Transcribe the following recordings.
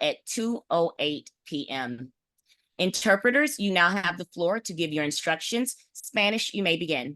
at 2:08 p.m. Interpreters, you now have the floor to give your instructions. Spanish, you may begin.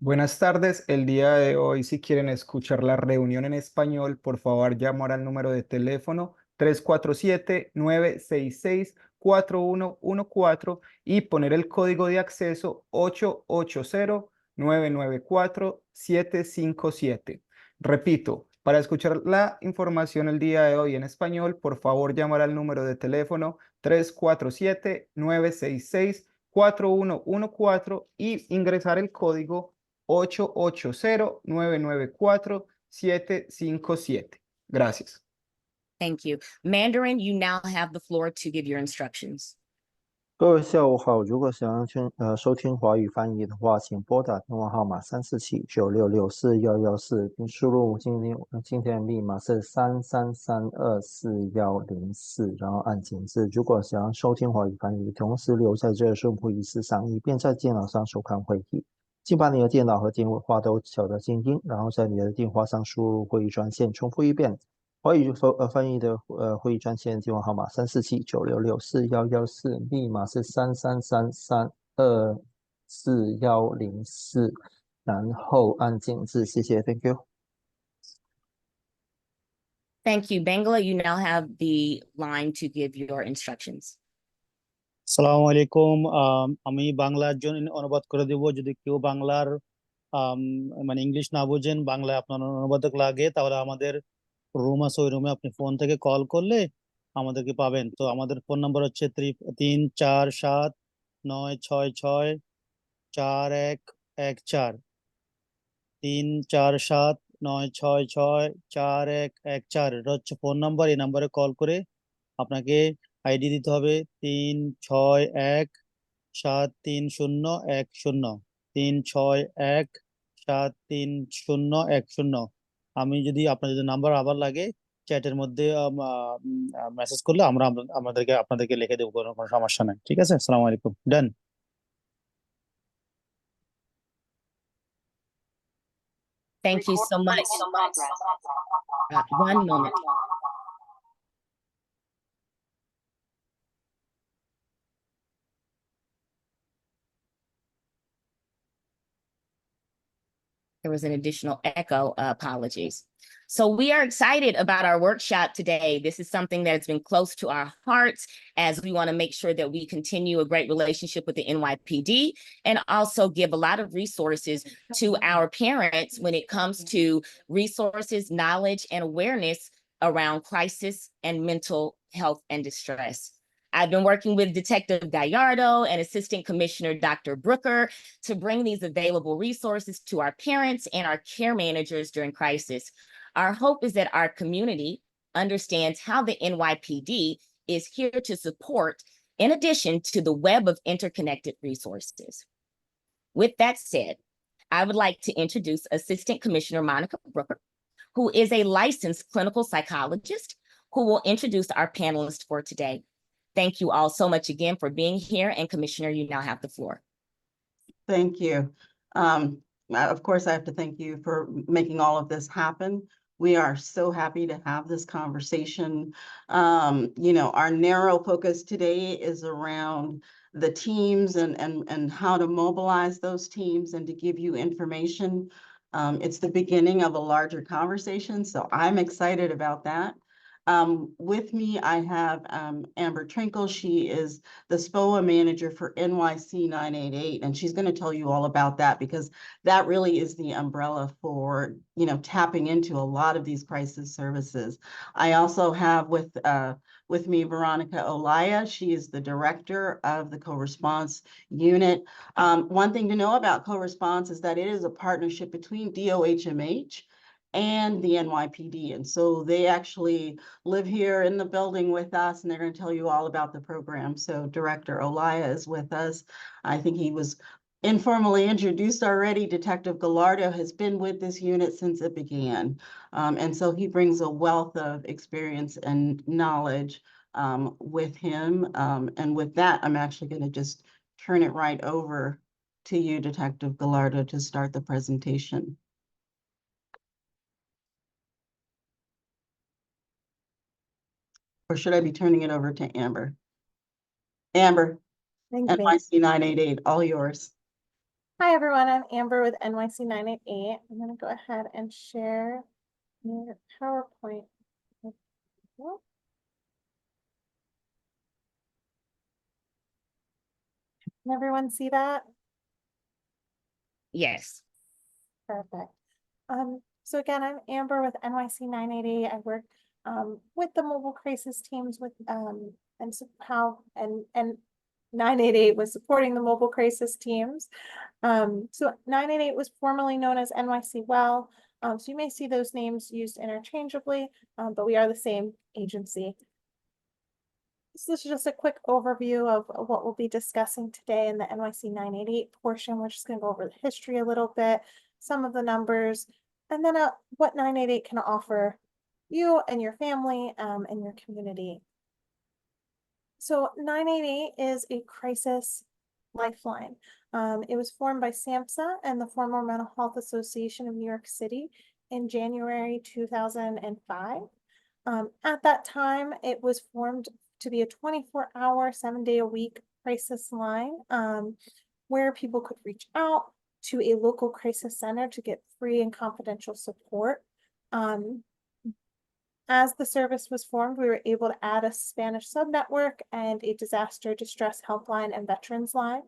Buenas tardes, el día de hoy si quieren escuchar la reunión en español, por favor llamar al número de teléfono 347-966-4114 y poner el código de acceso 880-994-757. Repito, para escuchar la información el día de hoy en español, por favor llamar al número de teléfono 347-966-4114 y ingresar el código 880-994-757. Gracias. Thank you. Mandarin, you now have the floor to give your instructions. 各位下午好，如果想要收听华语翻译的话，请拨打电话号码347-9664-114，并输入今天的密码是33324104，然后按井字。如果想要收听华语翻译，同时留在这顺会议室上，以便在电脑上收看会议。请把你的电脑和电话都调到静音，然后在你的电话上输入会议专线。重复一遍，华语翻译的会议专线电话号码347-9664-114，密码是33324104，然后按井字。谢谢 ，Thank you。Thank you. Bangla, you now have the line to give your instructions. আসসালামু আলাইকুম, আমি বাংলার জন্য অনুবাদ করে দেব। যদি কেউ বাংলার মানে ইংলিশ না বোঝেন, বাংলায় আপনার অনুবাদক লাগে, তাহলে আমাদের রুম আছে, ওই রুমে আপনি ফোন থেকে কল করলে আমাদেরকে পাবেন। তো আমাদের ফোন নাম্বার হচ্ছে 347-966-4114, 347-966-4114। এটা হচ্ছে ফোন নাম্বার। এই নাম্বারে কল করে আপনাকে আইডি দিতে হবে 361-73010, 361-73010। আমি যদি আপনার যদি নাম্বার আবার লাগে চ্যাটের মধ্যে মেসেজ করলে আমরা আপনাদেরকে লিখে দেবো, কোনো সমস্যা নাই। ঠিক আছে, আসসালামু আলাইকুম। ডান। Thank you so much. One moment. There was an additional echo, apologies. So we are excited about our workshop today. This is something that's been close to our hearts as we want to make sure that we continue a great relationship with the NYPD and also give a lot of resources to our parents when it comes to resources, knowledge, and awareness around crisis and mental health and distress. I've been working with Detective Gallardo and Assistant Commissioner Dr. Brooker to bring these available resources to our parents and our care managers during crisis. Our hope is that our community understands how the NYPD is here to support, in addition to the web of interconnected resources. With that said, I would like to introduce Assistant Commissioner Monica Brooker, who is a licensed clinical psychologist who will introduce our panelists for today. Thank you all so much again for being here, and Commissioner, you now have the floor. Thank you. Of course, I have to thank you for making all of this happen. We are so happy to have this conversation. Our narrow focus today is around the teams and how to mobilize those teams and to give you information. It's the beginning of a larger conversation, so I'm excited about that. With me, I have Amber Trinkle. She is the SPOA manager for NYC 988, and she's going to tell you all about that because that really is the umbrella for, tapping into a lot of these crisis services. I also have with me Veronica Olaya. She is the director of the co-response unit. One thing to know about co-response is that it is a partnership between DOHMH and the NYPD. And so they actually live here in the building with us, and they're going to tell you all about the program. So Director Olaya is with us. I think he was informally introduced already. Detective Gallardo has been with this unit since it began. And so he brings a wealth of experience and knowledge with him. And with that, I'm actually going to just turn it right over to you, Detective Gallardo, to start the presentation. Or should I be turning it over to Amber? Amber, Thank you. NYC 988, all yours. Hi, everyone. I'm Amber with NYC 988. I'm going to go ahead and share your PowerPoint. Can everyone see that? Yes. Perfect. So again, I'm Amber with NYC 988. I work with the mobile crisis teams with and so how and 988 was supporting the mobile crisis teams. So 988 was formerly known as NYC Well. So you may see those names used interchangeably, but we are the same agency. So this is just a quick overview of what we'll be discussing today in the NYC 988 portion. We're just going to go over the history a little bit, some of the numbers, and then what 988 can offer you and your family and your community. So 988 is a crisis lifeline. It was formed by SAMHSA and the former Mental Health Association of New York City in January 2005. At that time, it was formed to be a 24-hour, 7-day-a-week crisis line where people could reach out to a local crisis center to get free and confidential support. As the service was formed, we were able to add a Spanish subnetwork and a disaster distress helpline and veterans line.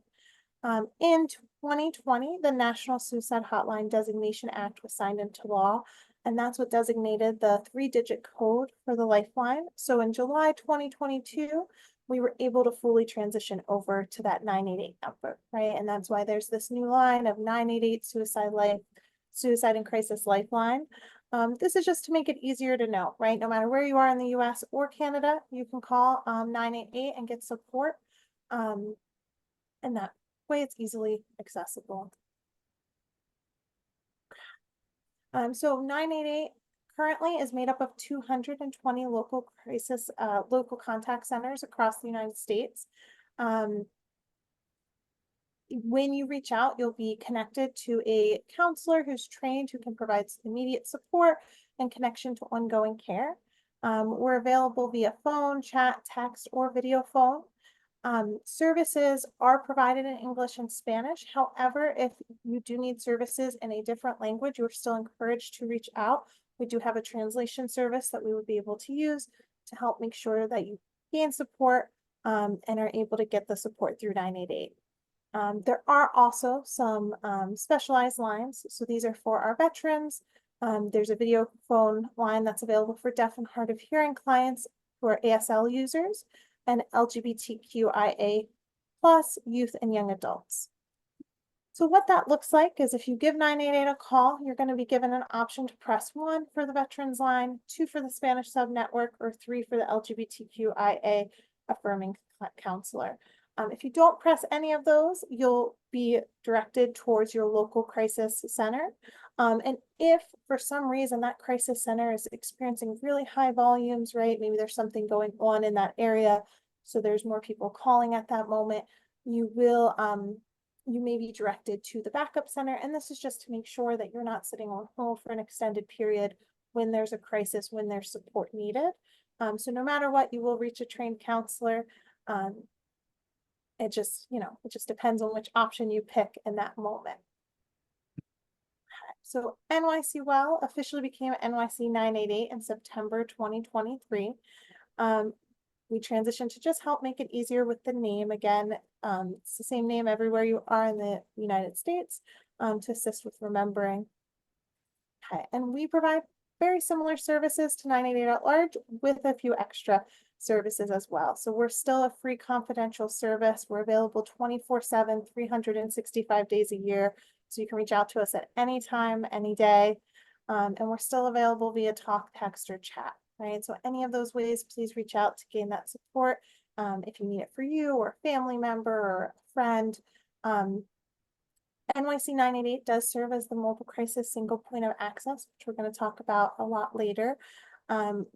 In 2020, the National Suicide Hotline Designation Act was signed into law, and that's what designated the 3-digit code for the lifeline. So in July 2022, we were able to fully transition over to that 988 number, right? And that's why there's this new line of 988 Suicide and Crisis Lifeline. This is just to make it easier to know, right? No matter where you are in the US or Canada, you can call 988 and get support. And that way it's easily accessible. So 988 currently is made up of 220 local local contact centers across the United States. When you reach out, you'll be connected to a counselor who's trained, who can provide immediate support and connection to ongoing care. We're available via phone, chat, text, or video phone. Services are provided in English and Spanish. However, if you do need services in a different language, you're still encouraged to reach out. We do have a translation service that we would be able to use to help make sure that you gain support and are able to get the support through 988. There are also some specialized lines. So these are for our veterans. There's a video phone line that's available for deaf and hard of hearing clients who are ASL users, and LGBTQIA+ youth and young adults. So what that looks like is if you give 988 a call, you're going to be given an option to press 1 for the veterans line, 2 for the Spanish subnetwork, or 3 for the LGBTQIA affirming counselor. If you don't press any of those, you'll be directed towards your local crisis center. And if for some reason that crisis center is experiencing really high volumes, right? Maybe there's something going on in that area, so there's more people calling at that moment, you will, you may be directed to the backup center. And this is just to make sure that you're not sitting on hold for an extended period when there's a crisis, when there's support needed. So no matter what, you will reach a trained counselor. It just, it just depends on which option you pick in that moment. So NYC Well officially became NYC 988 in September 2023. We transitioned to just help make it easier with the name. Again, it's the same name everywhere you are in the United States to assist with remembering. Okay, and we provide very similar services to 988 at large with a few extra services as well. So we're still a free confidential service. We're available 24/7, 365 days a year. So you can reach out to us at any time, any day. And we're still available via talk, text, or chat, right? So any of those ways, please reach out to gain that support. If you need it for you or a family member or a friend. NYC 988 does serve as the mobile crisis single point of access, which we're going to talk about a lot later.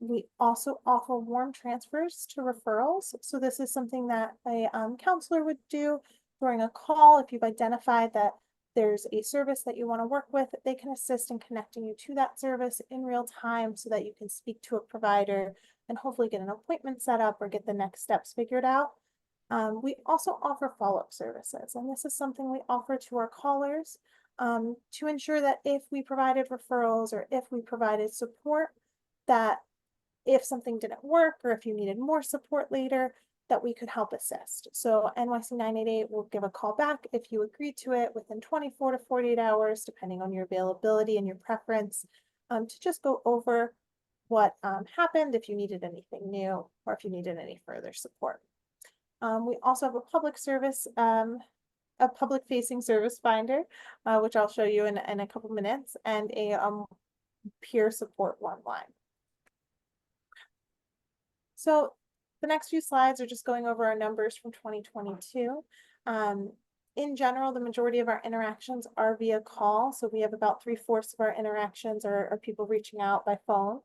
We also offer warm transfers to referrals. So this is something that a counselor would do during a call if you've identified that there's a service that you want to work with, they can assist in connecting you to that service in real time so that you can speak to a provider and hopefully get an appointment set up or get the next steps figured out. We also offer follow-up services, and this is something we offer to our callers to ensure that if we provided referrals or if we provided support, that if something didn't work or if you needed more support later, that we could help assist. So NYC 988 will give a call back if you agree to it within 24 to 48 hours, depending on your availability and your preference, to just go over what happened, if you needed anything new, or if you needed any further support. We also have a public service, a public-facing service finder, which I'll show you in a couple minutes, and a peer support line. So the next few slides are just going over our numbers from 2022. In general, the majority of our interactions are via call. So we have about 3/4 of our interactions are people reaching out by phone.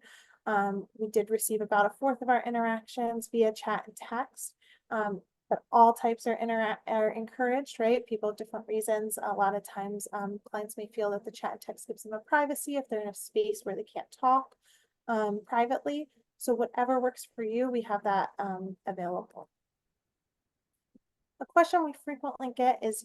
We did receive about 1/4 of our interactions via chat and text. But all types are encouraged, right? People have different reasons. A lot of times clients may feel that the chat and text gives them a privacy if they're in a space where they can't talk privately. So whatever works for you, we have that available. A question we frequently get is,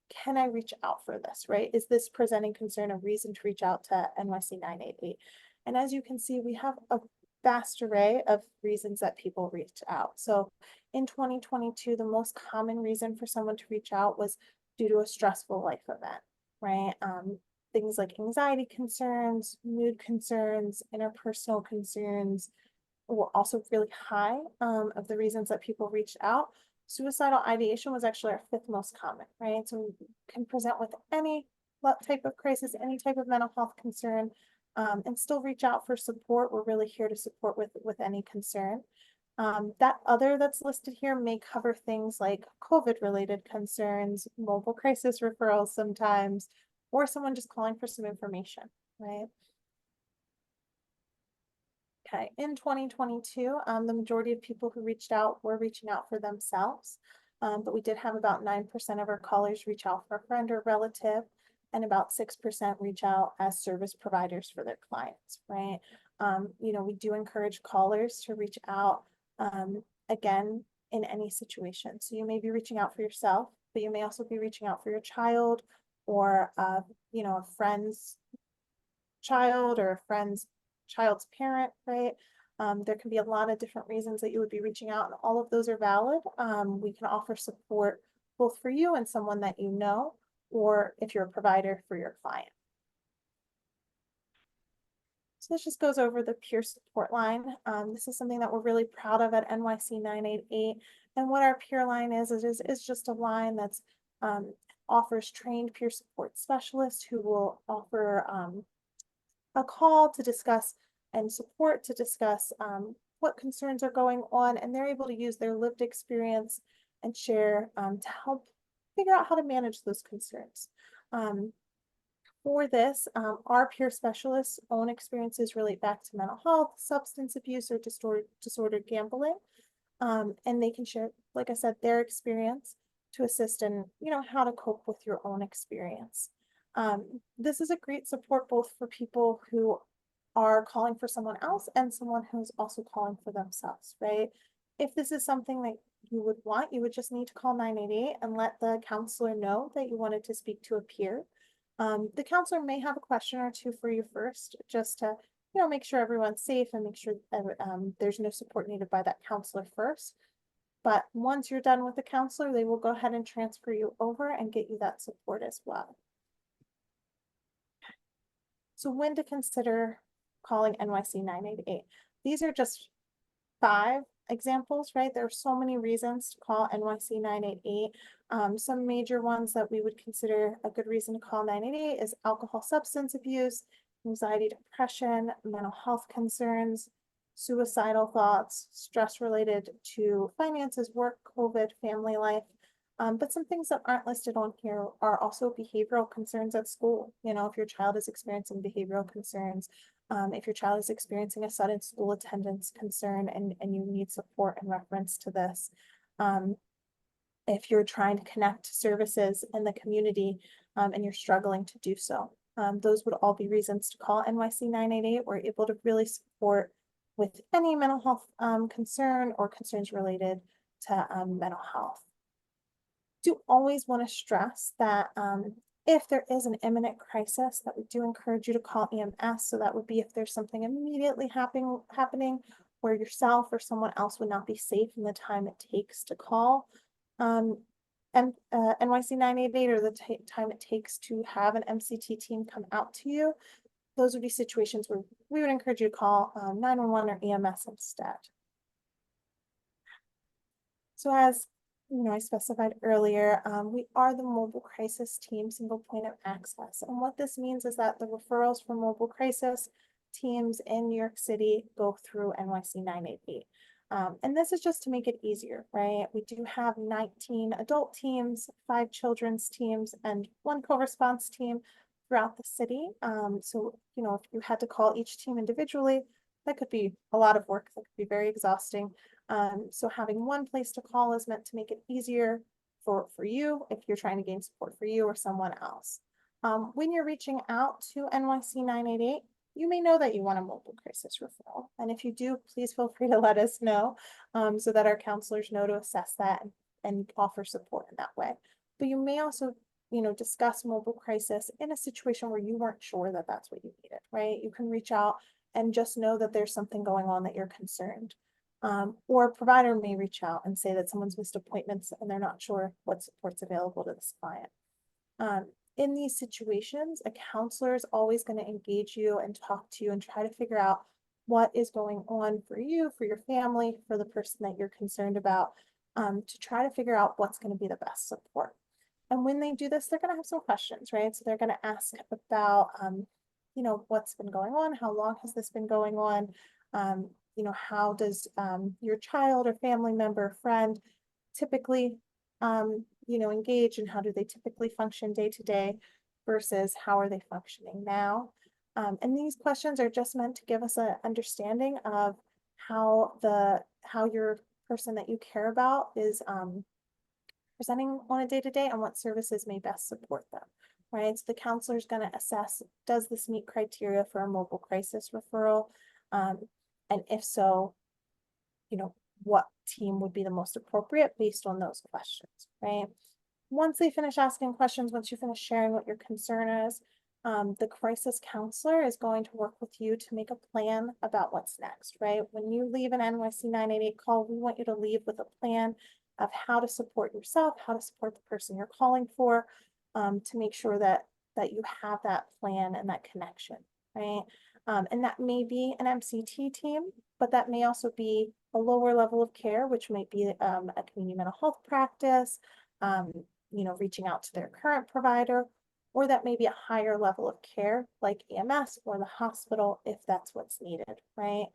can I reach out for this, right? Is this presenting concern a reason to reach out to NYC 988? And as you can see, we have a vast array of reasons that people reach out. So in 2022, the most common reason for someone to reach out was due to a stressful life event, right? Things like anxiety concerns, mood concerns, interpersonal concerns were also really high of the reasons that people reached out. Suicidal ideation was actually our 5th most common, right? So we can present with any type of crisis, any type of mental health concern, and still reach out for support. We're really here to support with any concern. That other that's listed here may cover things like COVID-related concerns, mobile crisis referrals sometimes, or someone just calling for some information, right? Okay, in 2022, the majority of people who reached out were reaching out for themselves, but we did have about 9% of our callers reach out for a friend or relative, and about 6% reach out as service providers for their clients, right? We do encourage callers to reach out, again, in any situation. So you may be reaching out for yourself, but you may also be reaching out for your child or, a friend's child or a friend's child's parent, right? There can be a lot of different reasons that you would be reaching out, and all of those are valid. We can offer support both for you and someone that you know, or if you're a provider for your client. So this just goes over the peer support line. This is something that we're really proud of at NYC 988. And what our peer line is just a line that's offers trained peer support specialists who will offer a call to discuss and support to discuss what concerns are going on, and they're able to use their lived experience and share to help figure out how to manage those concerns. For this, our peer specialists' own experiences relate back to mental health, substance abuse, or disordered gambling, and they can share, like I said, their experience to assist in how to cope with your own experience. This is a great support both for people who are calling for someone else and someone who's also calling for themselves, right? If this is something that you would want, you would just need to call 988 and let the counselor know that you wanted to speak to a peer. The counselor may have a question or two for you first, just to make sure everyone's safe and make sure that, there's no support needed by that counselor first. But once you're done with the counselor, they will go ahead and transfer you over and get you that support as well. So when to consider calling NYC 988. These are just 5 examples, right? There are so many reasons to call NYC 988. Some major ones that we would consider a good reason to call 988 is alcohol substance abuse, anxiety, depression, mental health concerns, suicidal thoughts, stress related to finances, work, COVID, family life. But some things that aren't listed on here are also behavioral concerns at school. If your child is experiencing behavioral concerns, if your child is experiencing a sudden school attendance concern and you need support in reference to this. If you're trying to connect to services in the community and you're struggling to do so. Those would all be reasons to call NYC 988. We're able to really support with any mental health concern or concerns related to mental health. Do always want to stress that if there is an imminent crisis, that we do encourage you to call EMS. So that would be if there's something immediately happening where yourself or someone else would not be safe in the time it takes to call NYC 988 or the time it takes to have an MCT team come out to you. Those would be situations where we would encourage you to call 911 or EMS instead. So as I specified earlier, we are the mobile crisis team, single point of access. And what this means is that the referrals for mobile crisis teams in New York City go through NYC 988. And this is just to make it easier, right? We do have 19 adult teams, 5 children's teams, and 1 co-response team throughout the city. So, if you had to call each team individually, that could be a lot of work. That could be very exhausting. So having one place to call is meant to make it easier for you if you're trying to gain support for you or someone else. When you're reaching out to NYC 988, you may know that you want a mobile crisis referral. And if you do, please feel free to let us know so that our counselors know to assess that and offer support in that way. But you may also discuss mobile crisis in a situation where you weren't sure that that's what you needed, right? You can reach out and just know that there's something going on that you're concerned. Or a provider may reach out and say that someone's missed appointments and they're not sure what support's available to this client. In these situations, a counselor is always going to engage you and talk to you and try to figure out what is going on for you, for your family, for the person that you're concerned about, to try to figure out what's going to be the best support. And when they do this, they're going to have some questions, right? So they're going to ask about, what's been going on? How long has this been going on? How does your child or family member, friend typically, engage, and how do they typically function day to day versus how are they functioning now? And these questions are just meant to give us an understanding of how your person that you care about is presenting on a day-to-day and what services may best support them, right? So the counselor is going to assess, does this meet criteria for a mobile crisis referral? And if so, what team would be the most appropriate based on those questions, right? Once they finish asking questions, once you finish sharing what your concern is, the crisis counselor is going to work with you to make a plan about what's next, right? When you leave an NYC 988 call, we want you to leave with a plan of how to support yourself, how to support the person you're calling for, to make sure that you have that plan and that connection, right? And that may be an MCT team, but that may also be a lower level of care, which might be a community mental health practice, reaching out to their current provider, or that may be a higher level of care like EMS or the hospital if that's what's needed, right?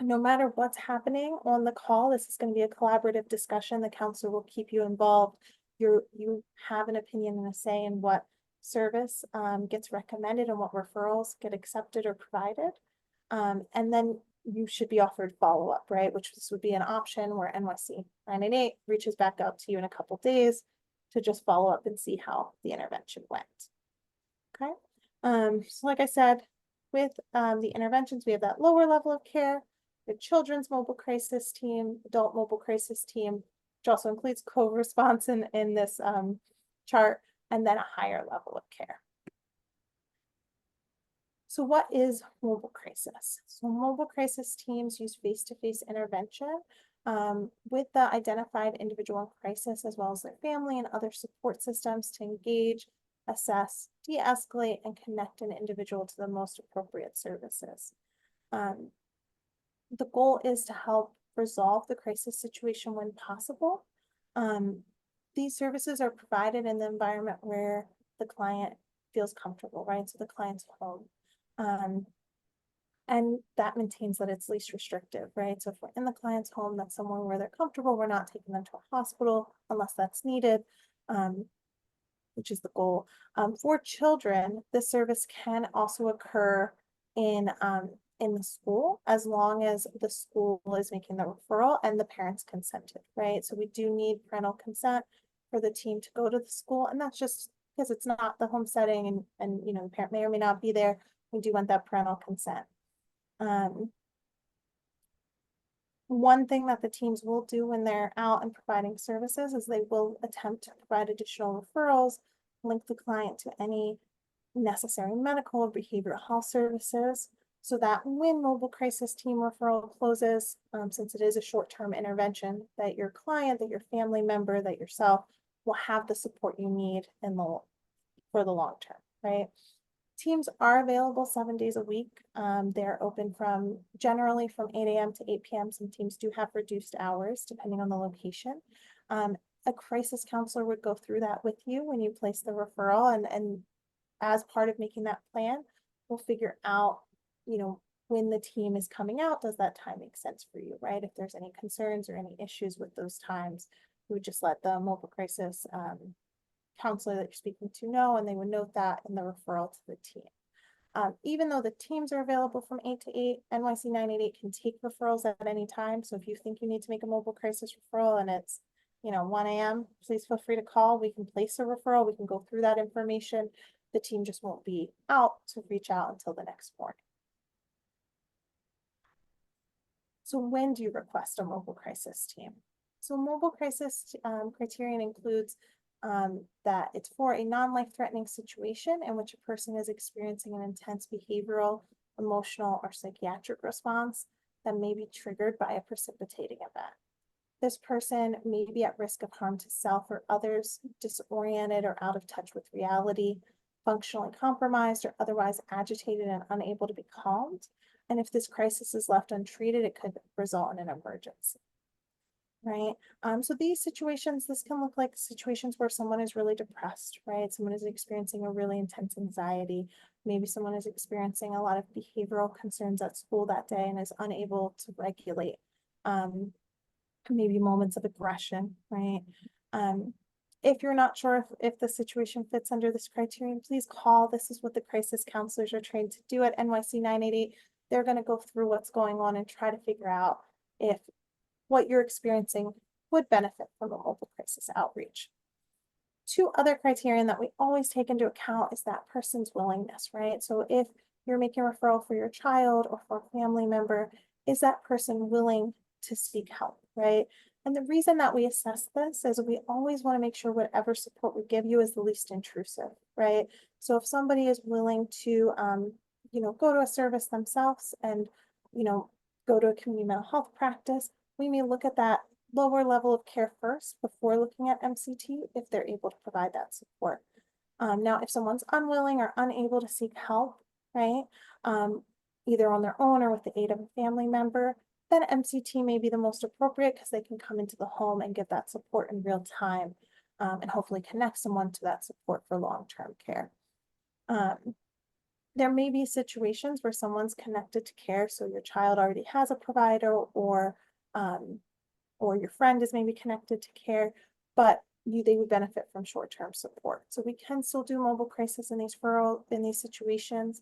No matter what's happening on the call, this is going to be a collaborative discussion. The counselor will keep you involved. You have an opinion and a say in what service gets recommended and what referrals get accepted or provided. And then you should be offered follow-up, right? Which this would be an option where NYC 988 reaches back out to you in a couple days to just follow up and see how the intervention went. Okay. So like I said, with the interventions, we have that lower level of care, the children's mobile crisis team, adult mobile crisis team, which also includes co-response in this chart, and then a higher level of care. So what is mobile crisis? So mobile crisis teams use face-to-face intervention with the identified individual in crisis, as well as their family and other support systems, to engage, assess, de-escalate, and connect an individual to the most appropriate services. The goal is to help resolve the crisis situation when possible. These services are provided in the environment where the client feels comfortable, right? So the client's home. And that maintains that it's least restrictive, right? So if we're in the client's home, that's somewhere where they're comfortable. We're not taking them to a hospital unless that's needed, which is the goal. For children, this service can also occur in the school, as long as the school is making the referral and the parents consented, right? So we do need parental consent for the team to go to the school, and that's just because it's not the home setting and you know, the parent may or may not be there. We do want that parental consent. One thing that the teams will do when they're out and providing services is they will attempt to provide additional referrals, link the client to any necessary medical or behavioral health services, so that when mobile crisis team referral closes, since it is a short-term intervention, that your client, that your family member, that yourself will have the support you need for the long term, right? Teams are available 7 days a week. They're open generally from 8 a.m. to 8 p.m. Some teams do have reduced hours depending on the location. A crisis counselor would go through that with you when you place the referral, and as part of making that plan, we'll figure out, you know, when the team is coming out, does that time make sense for you, right? If there's any concerns or any issues with those times, we would just let the mobile crisis counselor that you're speaking to know, and they would note that in the referral to the team. Even though the teams are available from 8 to 8, NYC 988 can take referrals at any time. So if you think you need to make a mobile crisis referral and it's, you know, 1 a.m., please feel free to call. We can place a referral. We can go through that information. The team just won't be out to reach out until the next morning. So when do you request a mobile crisis team? So mobile crisis criterion includes that it's for a non-life-threatening situation in which a person is experiencing an intense behavioral, emotional, or psychiatric response that may be triggered by a precipitating event. This person may be at risk of harm to self or others, disoriented or out of touch with reality, functionally compromised, or otherwise agitated and unable to be calmed. And if this crisis is left untreated, it could result in an emergency. Right. So these situations, this can look like situations where someone is really depressed, right? Someone is experiencing a really intense anxiety. Maybe someone is experiencing a lot of behavioral concerns at school that day and is unable to regulate. Maybe moments of aggression, right? If you're not sure if the situation fits under this criterion, please call. This is what the crisis counselors are trained to do at NYC 988. They're going to go through what's going on and try to figure out if what you're experiencing would benefit from a mobile crisis outreach. Two other criterion that we always take into account is that person's willingness, right? So if you're making a referral for your child or for a family member, is that person willing to seek help, right? And the reason that we assess this is we always want to make sure whatever support we give you is the least intrusive, right? So if somebody is willing to, you know, go to a service themselves and, you know, go to a community mental health practice, we may look at that lower level of care first before looking at MCT if they're able to provide that support. Now, if someone's unwilling or unable to seek help, right, either on their own or with the aid of a family member, then MCT may be the most appropriate because they can come into the home and get that support in real time and hopefully connect someone to that support for long-term care. There may be situations where someone's connected to care, so your child already has a provider or your friend is maybe connected to care, but they would benefit from short-term support. So we can still do mobile crisis in these situations.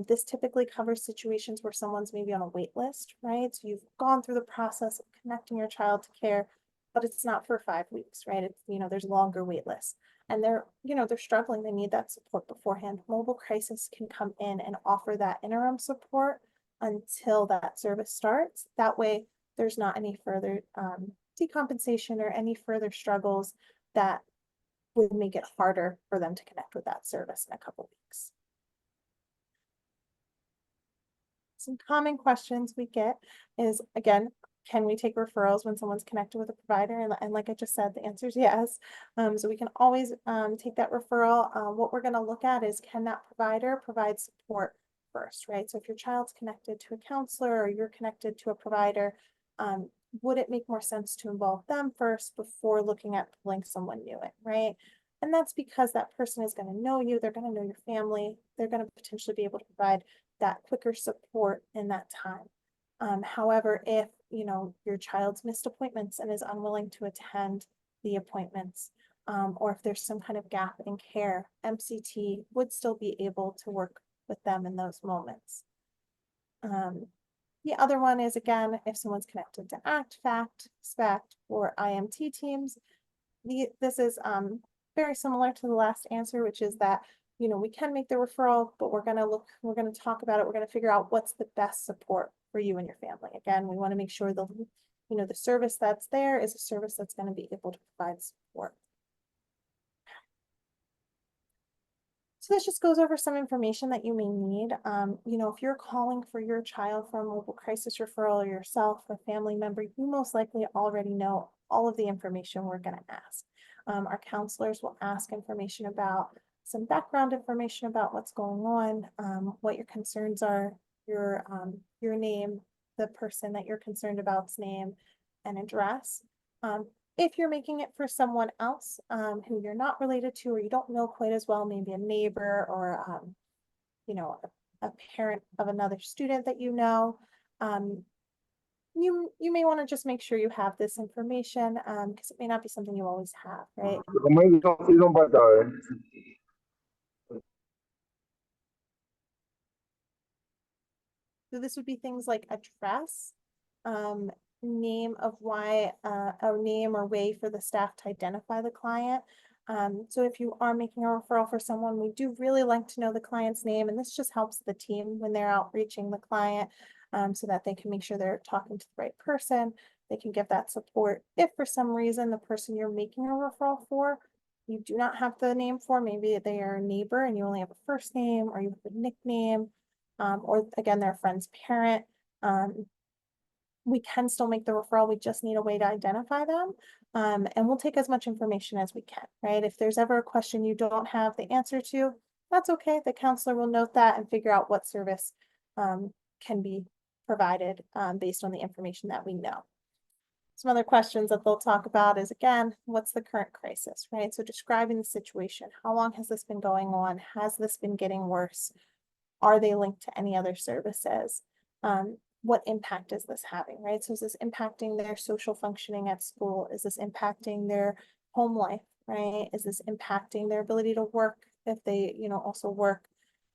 This typically covers situations where someone's maybe on a wait list, right? So you've gone through the process of connecting your child to care, but it's not for 5 weeks, right? It's, you know, there's longer wait lists and they're struggling. They need that support beforehand. Mobile crisis can come in and offer that interim support until that service starts. That way there's not any further decompensation or any further struggles that would make it harder for them to connect with that service in a couple weeks. Some common questions we get is, again, can we take referrals when someone's connected with a provider? And like I just said, the answer is yes. So we can always take that referral. What we're going to look at is, can that provider provide support first, right? So if your child's connected to a counselor or you're connected to a provider, would it make more sense to involve them first before looking at pulling someone new in, right? And that's because that person is going to know you, they're going to know your family, they're going to potentially be able to provide that quicker support in that time. However, if your child's missed appointments and is unwilling to attend the appointments, or if there's some kind of gap in care, MCT would still be able to work with them in those moments. The other one is, again, if someone's connected to ACT, FACT, SPECT, or IMT teams, this is very similar to the last answer, which is that, you know, we can make the referral, but we're gonna talk about it. We're gonna figure out what's the best support for you and your family. Again, we want to make sure the, you know, the service that's there is a service that's going to be able to provide support. So this just goes over some information that you may need. You know, if you're calling for your child for a mobile crisis referral or yourself or family member, you most likely already know all of the information we're going to ask. Our counselors will ask information about some background information about what's going on, what your concerns are, your name, the person that you're concerned about's name and address. If you're making it for someone else who you're not related to or you don't know quite as well, maybe a neighbor or you know, a parent of another student that you know, you may want to just make sure you have this information because it may not be something you always have, right? So this would be things like address, name of why, a name or way for the staff to identify the client. So if you are making a referral for someone, we do really like to know the client's name, and this just helps the team when they're out reaching the client, so that they can make sure they're talking to the right person. They can give that support. If for some reason the person you're making a referral for, you do not have the name for, maybe they are a neighbor and you only have a first name or you have a nickname, or again, they're a friend's parent, we can still make the referral. We just need a way to identify them. And we'll take as much information as we can, right? If there's ever a question you don't have the answer to, that's okay. The counselor will note that and figure out what service can be provided based on the information that we know. Some other questions that they'll talk about is, again, what's the current crisis, right? So describing the situation. How long has this been going on? Has this been getting worse? Are they linked to any other services? What impact is this having, right? So is this impacting their social functioning at school? Is this impacting their home life, right? Is this impacting their ability to work if they, you know, also work?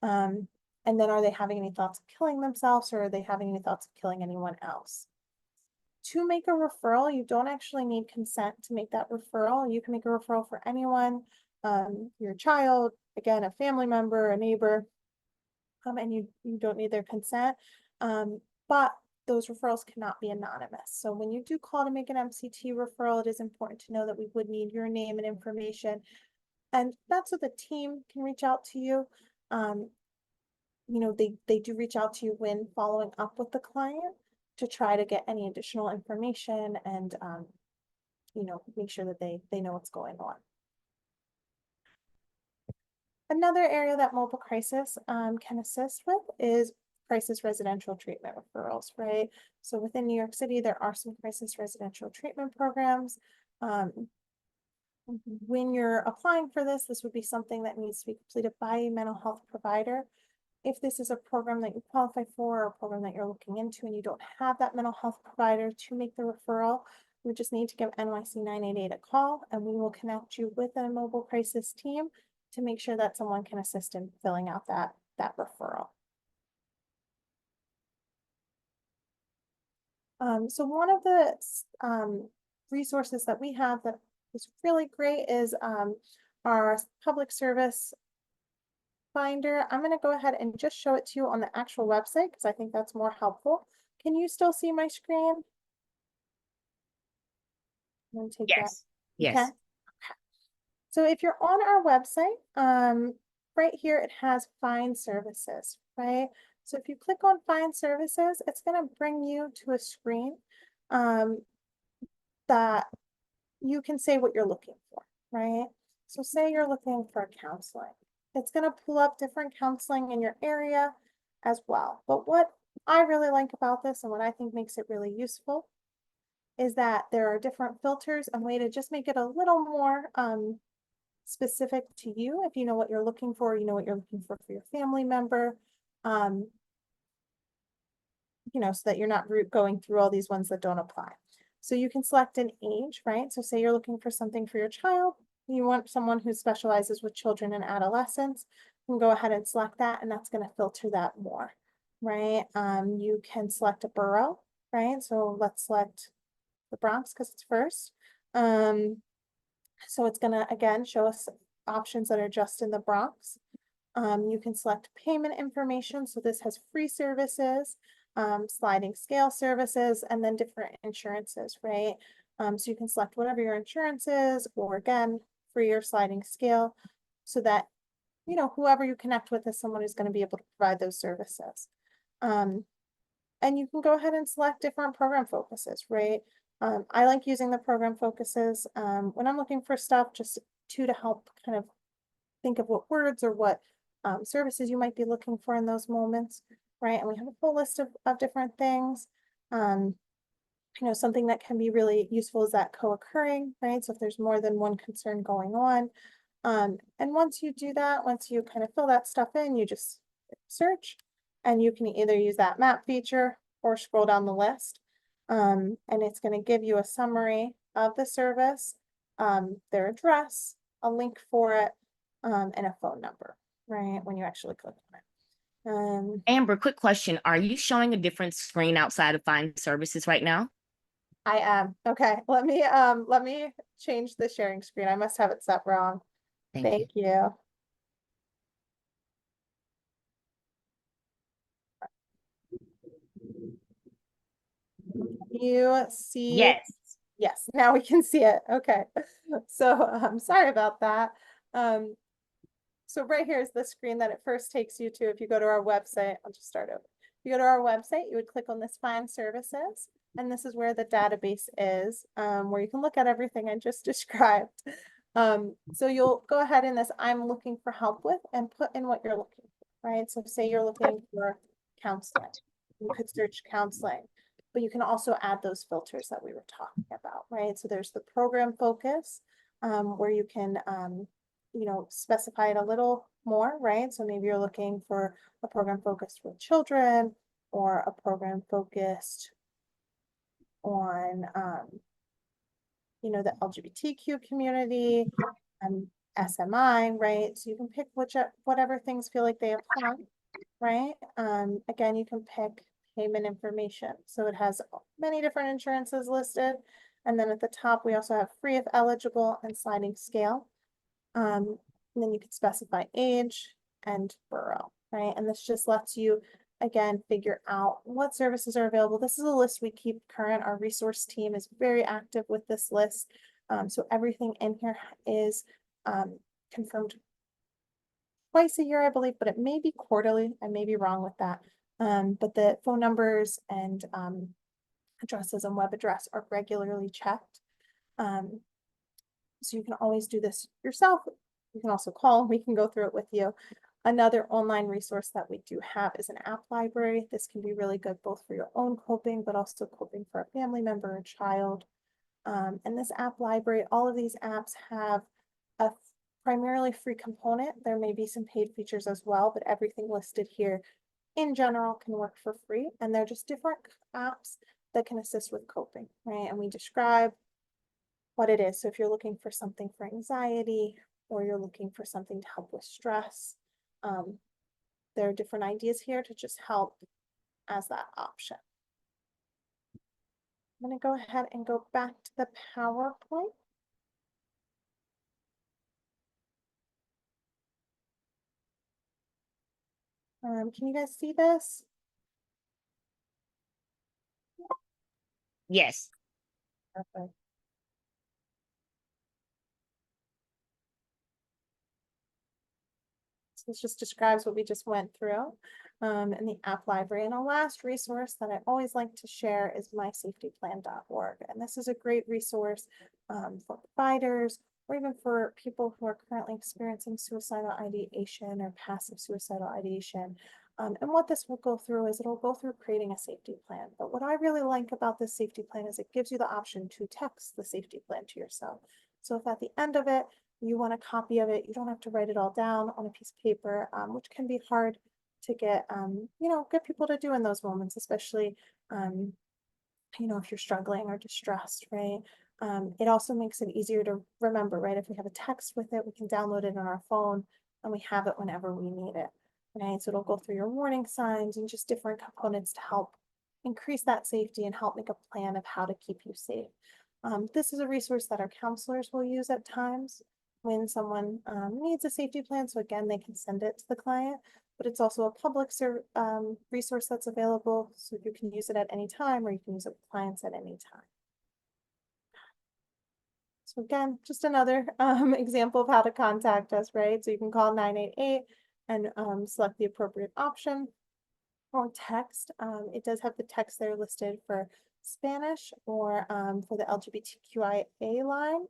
And then are they having any thoughts of killing themselves or are they having any thoughts of killing anyone else? To make a referral, you don't actually need consent to make that referral. You can make a referral for anyone, your child, again, a family member, a neighbor, and you don't need their consent. But those referrals cannot be anonymous. So when you do call to make an MCT referral, it is important to know that we would need your name and information. And that's so the team can reach out to you. You know, they do reach out to you when following up with the client to try to get any additional information and, you know, make sure that they know what's going on. Another area that mobile crisis can assist with is crisis residential treatment referrals, right? So within New York City, there are some crisis residential treatment programs. When you're applying for this, this would be something that needs to be completed by a mental health provider. If this is a program that you qualify for or a program that you're looking into and you don't have that mental health provider to make the referral, we just need to give NYC 988 a call and we will connect you with a mobile crisis team to make sure that someone can assist in filling out that referral. So one of the resources that we have that is really great is our public service finder. I'm going to go ahead and just show it to you on the actual website because I think that's more helpful. Can you still see my screen? I'm going to take Yes. that. Yes. Okay. So if you're on our website, right here, it has Find Services, right? So if you click on Find Services, it's going to bring you to a screen that you can say what you're looking for, right? So say you're looking for counseling. It's going to pull up different counseling in your area as well. But what I really like about this and what I think makes it really useful is that there are different filters and way to just make it a little more specific to you. If you know what you're looking for, you know what you're looking for your family member, you know, so that you're not going through all these ones that don't apply. So you can select an age, right? So say you're looking for something for your child, you want someone who specializes with children and adolescents, you can go ahead and select that and that's going to filter that more, right? You can select a borough, right? So let's select the Bronx because it's first. So it's gonna, again, show us options that are just in the Bronx. You can select payment information. So this has free services, sliding scale services, and then different insurances, right? So you can select whatever your insurance is, or again, free or sliding scale, so that, you know, whoever you connect with is someone who's going to be able to provide those services. And you can go ahead and select different program focuses, right? I like using the program focuses when I'm looking for stuff, just to help kind of think of what words or what services you might be looking for in those moments, right? And we have a full list of different things. You know, something that can be really useful is that co-occurring, right? So if there's more than one concern going on. And once you do that, once you kind of fill that stuff in, you just search, and you can either use that map feature or scroll down the list. And it's going to give you a summary of the service, their address, a link for it, and a phone number, right? When you actually click on it. Amber, quick question. Are you showing a different screen outside of Find Services right now? I am. Okay, let me change the sharing screen. I must have it set wrong. Thank you. Thank you. You see? Yes. Yes, now we can see it. Okay. So I'm sorry about that. So right here is the screen that it first takes you to. If you go to our website, I'll just start over. If you go to our website, you would click on this Find Services, and this is where the database is, where you can look at everything I just described. So you'll go ahead in this I'm looking for help with and put in what you're looking for, right? So say you're looking for counseling. You could search counseling, but you can also add those filters that we were talking about, right? So there's the program focus, where you can, you know, specify it a little more, right? So maybe you're looking for a program focused for children, or a program focused on, you know, the LGBTQ community, SMI, right? So you can pick whatever things feel like they apply, right? Again, you can pick payment information. So it has many different insurances listed. And then at the top, we also have free if eligible and sliding scale. And then you could specify age and borough, right? And this just lets you, again, figure out what services are available. This is a list we keep current. Our resource team is very active with this list. So everything in here is confirmed twice a year, I believe, but it may be quarterly. I may be wrong with that. But the phone numbers and addresses and web address are regularly checked. So you can always do this yourself. You can also call, we can go through it with you. Another online resource that we do have is an app library. This can be really good both for your own coping, but also coping for a family member or child. And this app library, all of these apps have a primarily free component. There may be some paid features as well, but everything listed here in general can work for free. And they're just different apps that can assist with coping, right? And we describe what it is. So if you're looking for something for anxiety, or you're looking for something to help with stress, there are different ideas here to just help as that option. I'm going to go ahead and go back to the PowerPoint. Can you guys see this? Yes. Perfect. So this just describes what we just went through in the app library. And a last resource that I always like to share is mysafetyplan.org. And this is a great resource for providers, or even for people who are currently experiencing suicidal ideation or passive suicidal ideation. And what this will go through is it'll go through creating a safety plan. But what I really like about this safety plan is it gives you the option to text the safety plan to yourself. So if at the end of it, you want a copy of it, you don't have to write it all down on a piece of paper, which can be hard to get, you know, get people to do in those moments, especially, you know, if you're struggling or distressed, right? It also makes it easier to remember, right? If we have a text with it, we can download it on our phone and we have it whenever we need it, right? So it'll go through your warning signs and just different components to help increase that safety and help make a plan of how to keep you safe. This is a resource that our counselors will use at times when someone needs a safety plan. So again, they can send it to the client, but it's also a public resource that's available. So you can use it at any time, or you can use it with clients at any time. So again, just another example of how to contact us, right? So you can call 988 and select the appropriate option, or text. It does have the text there listed for Spanish or for the LGBTQIA line.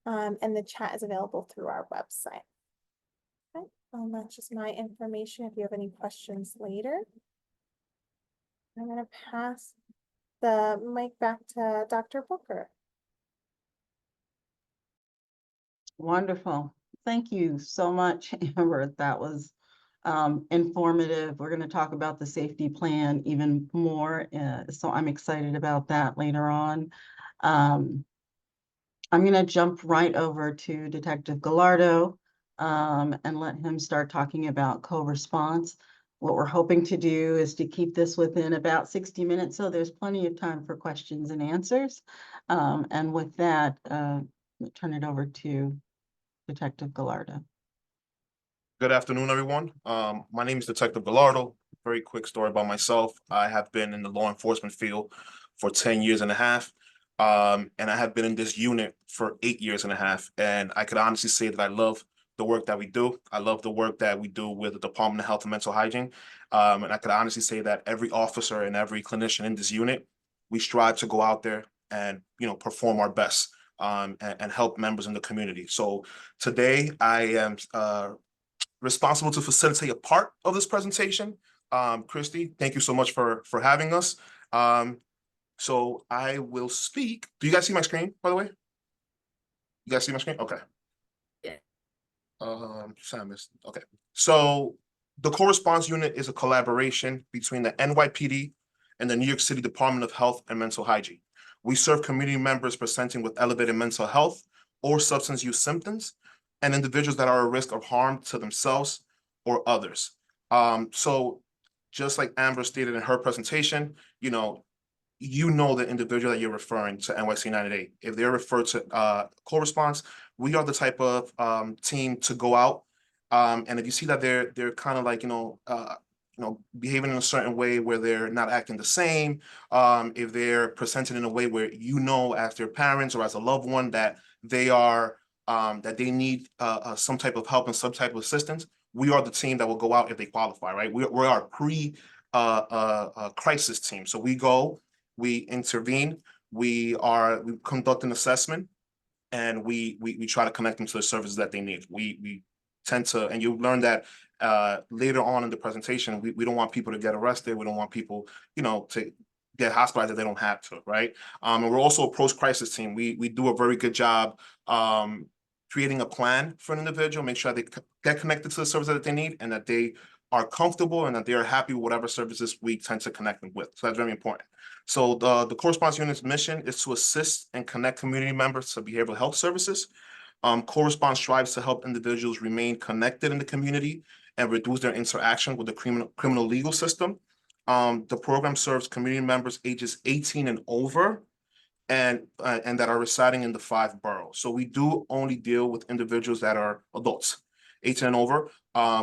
And the chat is available through our website. Okay, that's just my information. If you have any questions later, I'm going to pass the mic back to Dr. Booker. Wonderful. Thank you so much, Amber. That was informative. We're going to talk about the safety plan even more. So I'm excited about that later on. I'm going to jump right over to Detective Gallardo and let him start talking about co-response. What we're hoping to do is to keep this within about 60 minutes, so there's plenty of time for questions and answers. And with that, I'll turn it over to Detective Gallardo. Good afternoon, everyone. My name is Detective Gallardo. Very quick story about myself. I have been in the law enforcement field for 10 years and a half. And I have been in this unit for 8 years and a half. And I could honestly say that I love the work that we do. I love the work that we do with the Department of Health and Mental Hygiene. And I could honestly say that every officer and every clinician in this unit, we strive to go out there and, perform our best and help members in the community. So today I am responsible to facilitate a part of this presentation. Christy, thank you so much for having us. So I will speak. Do you guys see my screen, by the way? You guys see my screen? Okay. Yeah. Okay. So the co-response unit is a collaboration between the NYPD and the New York City Department of Health and Mental Hygiene. We serve community members presenting with elevated mental health or substance use symptoms, and individuals that are at risk of harm to themselves or others. So just like Amber stated in her presentation, you know the individual that you're referring to NYC 98. If they're referred to co-response, we are the type of team to go out. And if you see that they're kind of like, behaving in a certain way where they're not acting the same, if they're presented in a way where as their parents or as a loved one that they are that they need some type of help and some type of assistance, we are the team that will go out if they qualify, right? We're our crisis team. So we go, we intervene, we conduct an assessment, and we try to connect them to the services that they need. We tend to, and you learn that later on in the presentation, we don't want people to get arrested. We don't want people, to get hospitalized if they don't have to, right? And we're also a post-crisis team. We do a very good job creating a plan for an individual, make sure they get connected to the services that they need and that they are comfortable and that they are happy with whatever services we tend to connect them with. So that's very important. So the co-response unit's mission is to assist and connect community members to behavioral health services. Co-response strives to help individuals remain connected in the community and reduce their interaction with the criminal legal system. The program serves community members ages 18 and over and that are residing in the 5 boroughs. So we do only deal with individuals that are adults, 18 and over.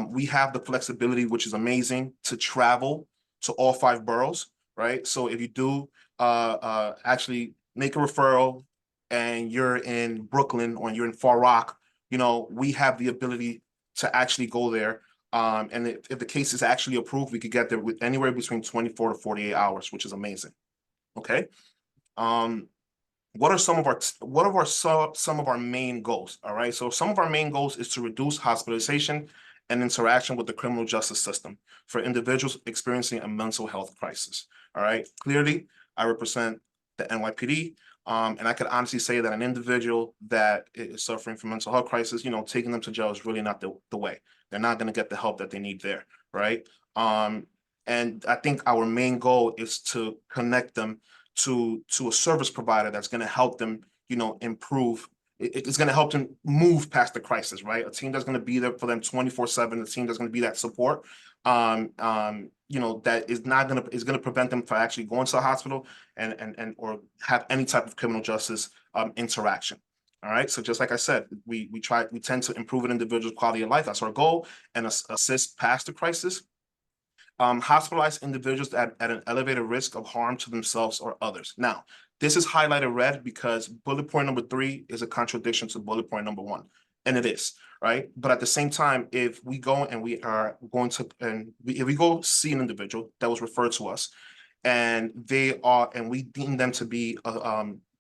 We have the flexibility, which is amazing, to travel to all 5 boroughs, right? So if you do actually make a referral and you're in Brooklyn or you're in Far Rock, we have the ability to actually go there. And if the case is actually approved, we could get there with anywhere between 24 to 48 hours, which is amazing. Okay. What are some of our main goals? All right. So some of our main goals is to reduce hospitalization and interaction with the criminal justice system for individuals experiencing a mental health crisis. All right. Clearly, I represent the NYPD. And I could honestly say that an individual that is suffering from mental health crisis, taking them to jail is really not the way. They're not going to get the help that they need there, right? And I think our main goal is to connect them to a service provider that's going to help them, improve it's going to help them move past the crisis, right? A team that's going to be there for them 24/7, a team that's going to be that support, that is going to prevent them from actually going to the hospital and or have any type of criminal justice interaction. All right. So just like I said, we tend to improve an individual's quality of life. That's our goal, and assist past the crisis. Hospitalized individuals at an elevated risk of harm to themselves or others. Now, this is highlighted red because bullet point number 3 is a contradiction to bullet point number 1, and it is, right? But at the same time, if we go and if we go see an individual that was referred to us, and we deem them to be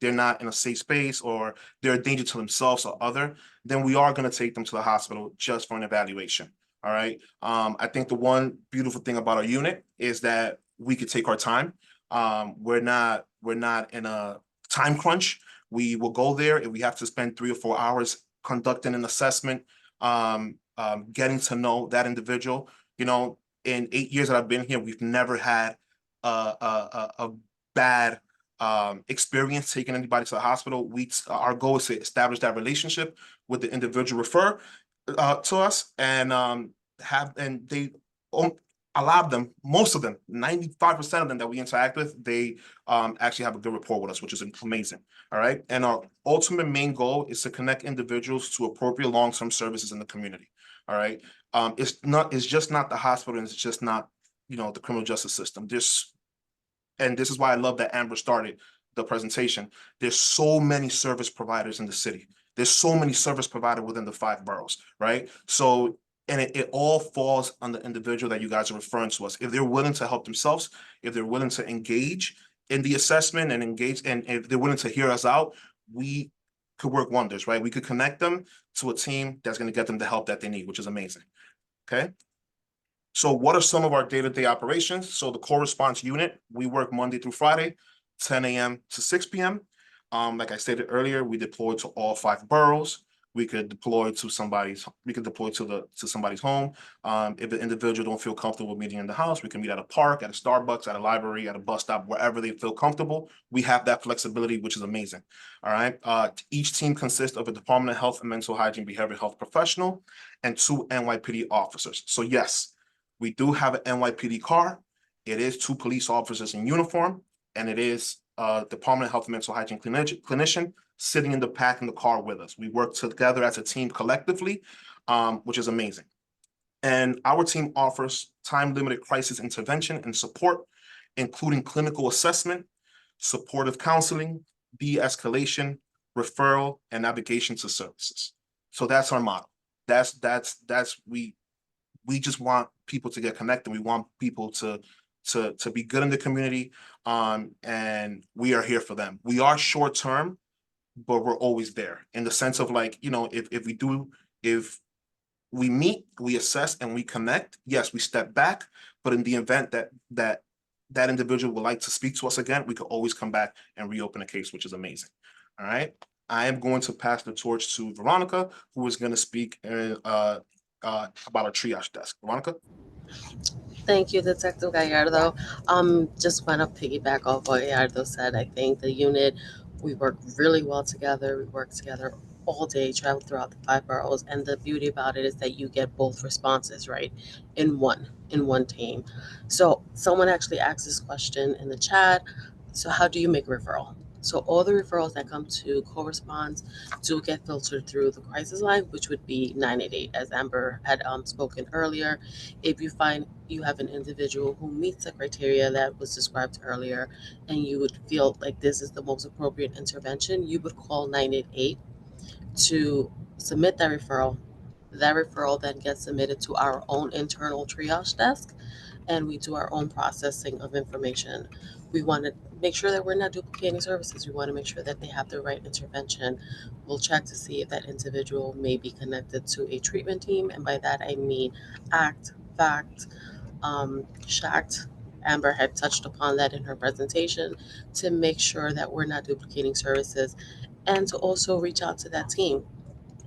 they're not in a safe space, or they're a danger to themselves or other, then we are going to take them to the hospital just for an evaluation. All right. I think the one beautiful thing about our unit is that we could take our time. We're not in a time crunch. We will go there if we have to spend 3 or 4 hours conducting an assessment, getting to know that individual. In 8 years that I've been here, we've never had a bad experience taking anybody to the hospital. Our goal is to establish that relationship with the individual refer to us, and they allow them, most of them, 95% of them that we interact with, they actually have a good rapport with us, which is amazing. All right. And our ultimate main goal is to connect individuals to appropriate long-term services in the community. All right. It's just not the hospital, and it's just not, the criminal justice system. And this is why I love that Amber started the presentation. There's so many service providers in the city. There's so many service providers within the 5 boroughs, right? So, and it all falls on the individual that you guys are referring to us. If they're willing to help themselves, if they're willing to engage in the assessment and engage, and if they're willing to hear us out, we could work wonders, right? We could connect them to a team that's going to get them the help that they need, which is amazing. Okay. So what are some of our day-to-day operations? So the core response unit, we work Monday through Friday, 10 a.m. to 6 p.m. Like I stated earlier, we deploy to all 5 boroughs. We could deploy to somebody's home. If the individual don't feel comfortable meeting in the house, we can meet at a park, at a Starbucks, at a library, at a bus stop, wherever they feel comfortable. We have that flexibility, which is amazing. All right. Each team consists of a Department of Health and Mental Hygiene Behavioral Health professional and 2 NYPD officers. So yes, we do have an NYPD car. It is 2 police officers in uniform, and it is Department of Health and Mental Hygiene clinician sitting in the back in the car with us. We work together as a team collectively, which is amazing. And our team offers time-limited crisis intervention and support, including clinical assessment, supportive counseling, de-escalation, referral, and navigation to services. So that's our model. We just want people to get connected. We want people to be good in the community, and we are here for them. We are short term, but we're always there in the sense of if we meet, we assess, and we connect. Yes, we step back, but in the event that individual would like to speak to us again, we could always come back and reopen a case, which is amazing. All right, I am going to pass the torch to Veronica, who is going to speak about our triage desk. Veronica. Thank you, Detective Gallardo. Just want to piggyback off what Gallardo said. I think the unit, we work really well together. We work together all day, travel throughout the 5 boroughs. And the beauty about it is that you get both responses, right, in one team. So someone actually asked this question in the chat. So how do you make a referral? So all the referrals that come to co-response do get filtered through the crisis line, which would be 988, as Amber had spoken earlier. If you find you have an individual who meets the criteria that was described earlier, and you would feel like this is the most appropriate intervention, you would call 988 to submit that referral. That referral then gets submitted to our own internal triage desk, and we do our own processing of information. We want to make sure that we're not duplicating services. We want to make sure that they have the right intervention. We'll check to see if that individual may be connected to a treatment team, and by that I mean ACT, FACT, SHACT. Amber had touched upon that in her presentation, to make sure that we're not duplicating services, and to also reach out to that team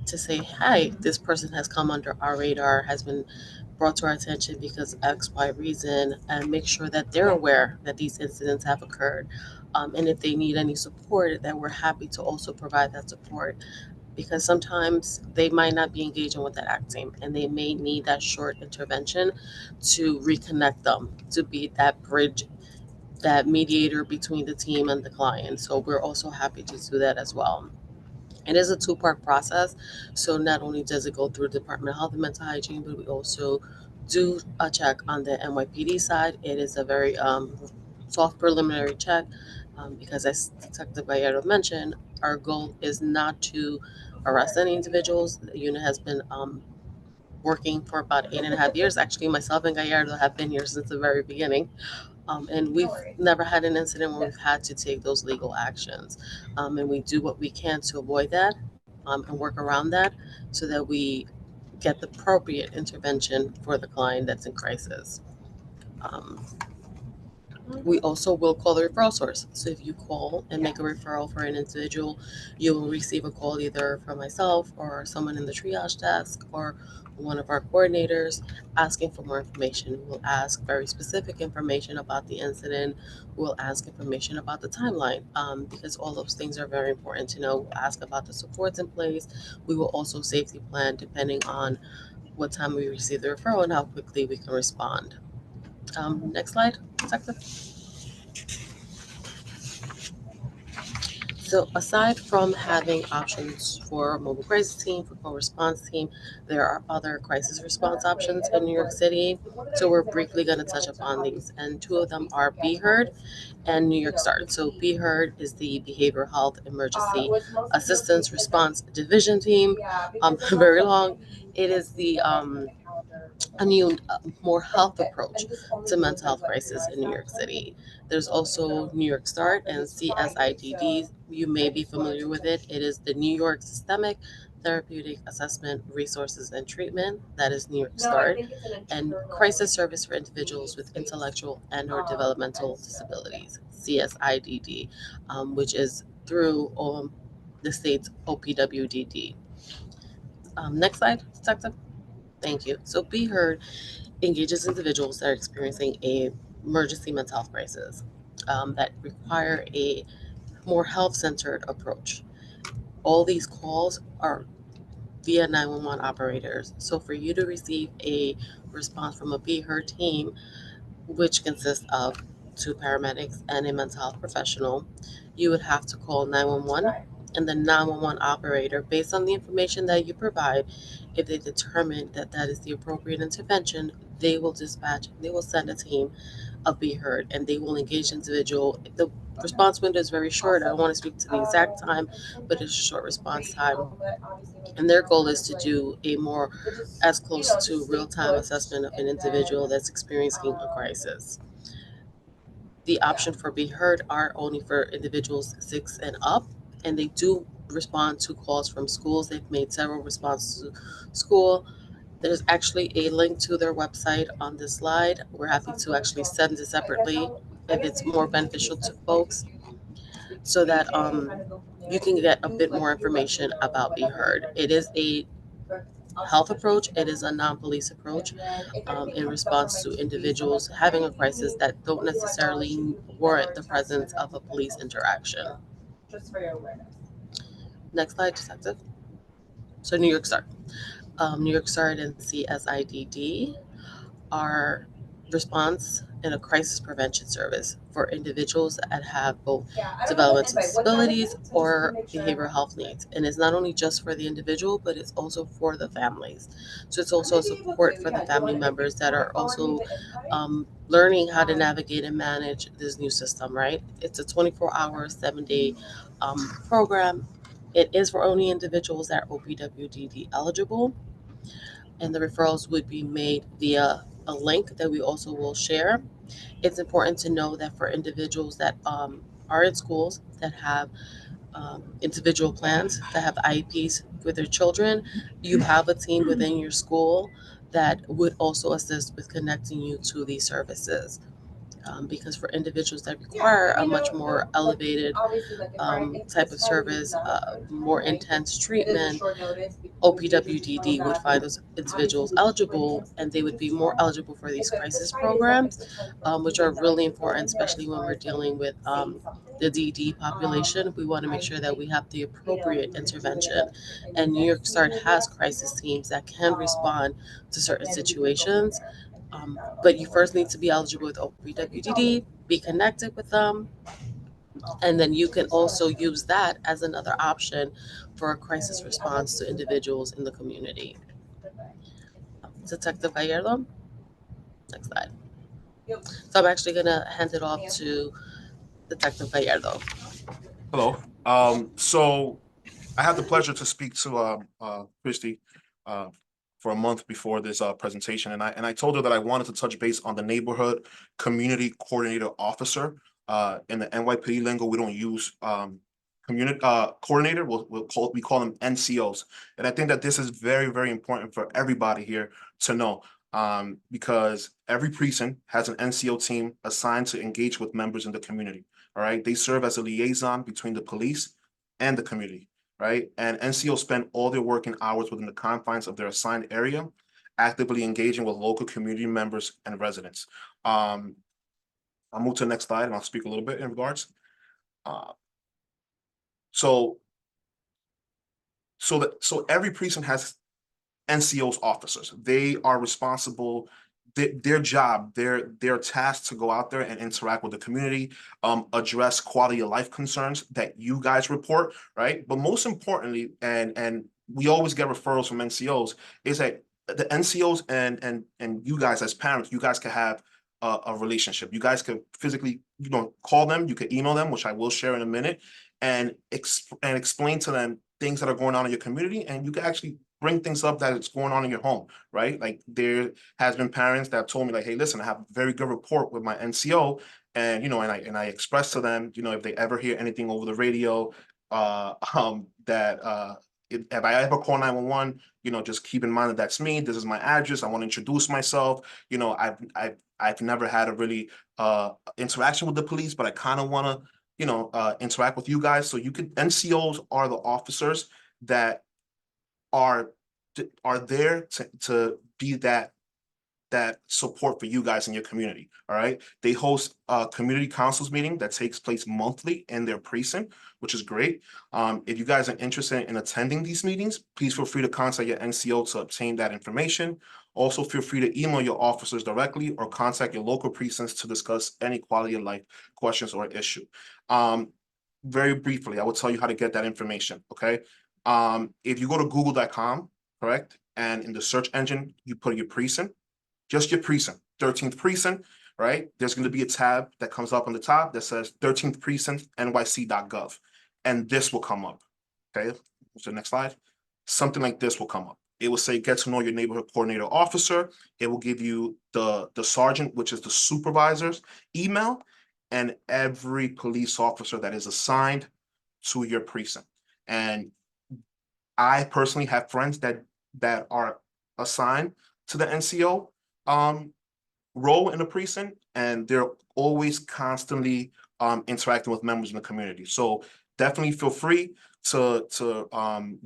to say, hi, this person has come under our radar, has been brought to our attention because X, Y reason, and make sure that they're aware that these incidents have occurred. And if they need any support, that we're happy to also provide that support. because sometimes they might not be engaging with that ACT team and they may need that short intervention to reconnect them, to be that bridge, that mediator between the team and the client. So we're also happy to do that as well. It is a two-part process. So not only does it go through Department of Health and Mental Hygiene, but we also do a check on the NYPD side. It is a very soft preliminary check because, as Detective Gallardo mentioned, our goal is not to arrest any individuals. The unit has been working for about 8.5 years. Actually, myself and Gallardo have been here since the very beginning. And we've never had an incident where we've had to take those legal actions. And we do what we can to avoid that and work around that so that we get the appropriate intervention for the client that's in crisis. We also will call the referral source. So if you call and make a referral for an individual, you will receive a call either from myself or someone in the triage desk or one of our coordinators asking for more information. We'll ask very specific information about the incident. We'll ask information about the timeline because all those things are very important to know. We'll ask about the supports in place. We will also safety plan depending on what time we receive the referral and how quickly we can respond. Next slide, Detective. So aside from having options for mobile crisis team, for co-response team, there are other crisis response options in New York City. So we're briefly going to touch upon these. And two of them are Be Heard and New York Start. So Be Heard is the Behavioral Health Emergency Assistance Response Division team. Very long. It is the a new, more health approach to mental health crisis in New York City. There's also New York Start and CSIDD. You may be familiar with it. It is the New York Systemic Therapeutic Assessment Resources and Treatment. That is New York Start. And Crisis Service for Individuals with Intellectual and/or Developmental Disabilities, CSIDD, which is through the state's OPWDD. Next slide, Detective. Thank you. So Be Heard engages individuals that are experiencing a emergency mental health crisis that require a more health-centered approach. All these calls are via 911 operators. So for you to receive a response from a Be Heard team, which consists of 2 paramedics and a mental health professional, you would have to call 911, and the 911 operator, based on the information that you provide, if they determine that that is the appropriate intervention, they will send a team of Be Heard, and they will engage the individual. The response window is very short. I don't want to speak to the exact time, but it's a short response time. And their goal is to do a more, as close to real-time assessment of an individual that's experiencing a crisis. The option for Be Heard are only for individuals 6 and up, and they do respond to calls from schools. They've made several responses to school. There's actually a link to their website on this slide. We're happy to actually send it separately if it's more beneficial to folks, so that you can get a bit more information about Be Heard. It is a health approach. It is a non-police approach in response to individuals having a crisis that don't necessarily warrant the presence of a police interaction. Next slide, Detective. So New York Start. New York Start and CSIDD are response in a crisis prevention service for individuals that have both developmental disabilities or behavioral health needs. And it's not only just for the individual, but it's also for the families. So it's also support for the family members that are also learning how to navigate and manage this new system, right? It's a 24-hour, 7-day program. It is for only individuals that are OPWDD eligible, and the referrals would be made via a link that we also will share. It's important to know that for individuals that are in schools that have individual plans, that have IEPs with their children, you have a team within your school that would also assist with connecting you to these services. because for individuals that require a much more elevated type of service, more intense treatment, OPWDD would find those individuals eligible, and they would be more eligible for these crisis programs, which are really important, especially when we're dealing with the DD population. We want to make sure that we have the appropriate intervention. And New York Star has crisis teams that can respond to certain situations. But you first need to be eligible with OPWDD, be connected with them, and then you can also use that as another option for a crisis response to individuals in the community. Detective Gallardo, next slide. So I'm actually gonna hand it off to Detective Gallardo. Hello. So I had the pleasure to speak to Christy for a month before this presentation, and I told her that I wanted to touch base on the neighborhood community coordinator officer. In the NYPD lingo, we don't use community coordinator. We call them NCOs, and I think that this is very, very important for everybody here to know. Because every precinct has an NCO team assigned to engage with members in the community. All right, they serve as a liaison between the police and the community, right? And NCOs spend all their working hours within the confines of their assigned area, actively engaging with local community members and residents. I'll move to the next slide and I'll speak a little bit in regards. So every precinct has NCOs officers. They are responsible. Their job, their tasked to go out there and interact with the community, address quality of life concerns that you guys report, right? But most importantly, and we always get referrals from NCOs, is that the NCOs and you guys as parents, you guys can have a relationship. You guys can physically, call them, you can email them, which I will share in a minute, and explain to them things that are going on in your community, and you can actually bring things up that is going on in your home, right? Like there has been parents that told me like, hey, listen, I have a very good rapport with my NCO, and and I express to them, if they ever hear anything over the radio, if I ever call 911, just keep in mind that that's me. This is my address. I want to introduce myself. I've never had a really interaction with the police, but I kind of want to interact with you guys. So NCOs are the officers that are there to be that support for you guys in your community. All right, they host a community councils meeting that takes place monthly in their precinct, which is great. If you guys are interested in attending these meetings, please feel free to contact your NCO to obtain that information. Also, feel free to email your officers directly or contact your local precincts to discuss any quality of life questions or issue. Very briefly, I will tell you how to get that information. Okay. If you go to google.com, correct, and in the search engine you put your precinct, just your precinct, 13th precinct, right? There's going to be a tab that comes up on the top that says 13th precinct nyc.gov, and this will come up. Okay, so next slide. Something like this will come up. It will say get to know your neighborhood coordinator officer. It will give you the sergeant, which is the supervisor's email, and every police officer that is assigned to your precinct. And I personally have friends that are assigned to the NCO role in the precinct, and they're always constantly interacting with members in the community. So definitely feel free to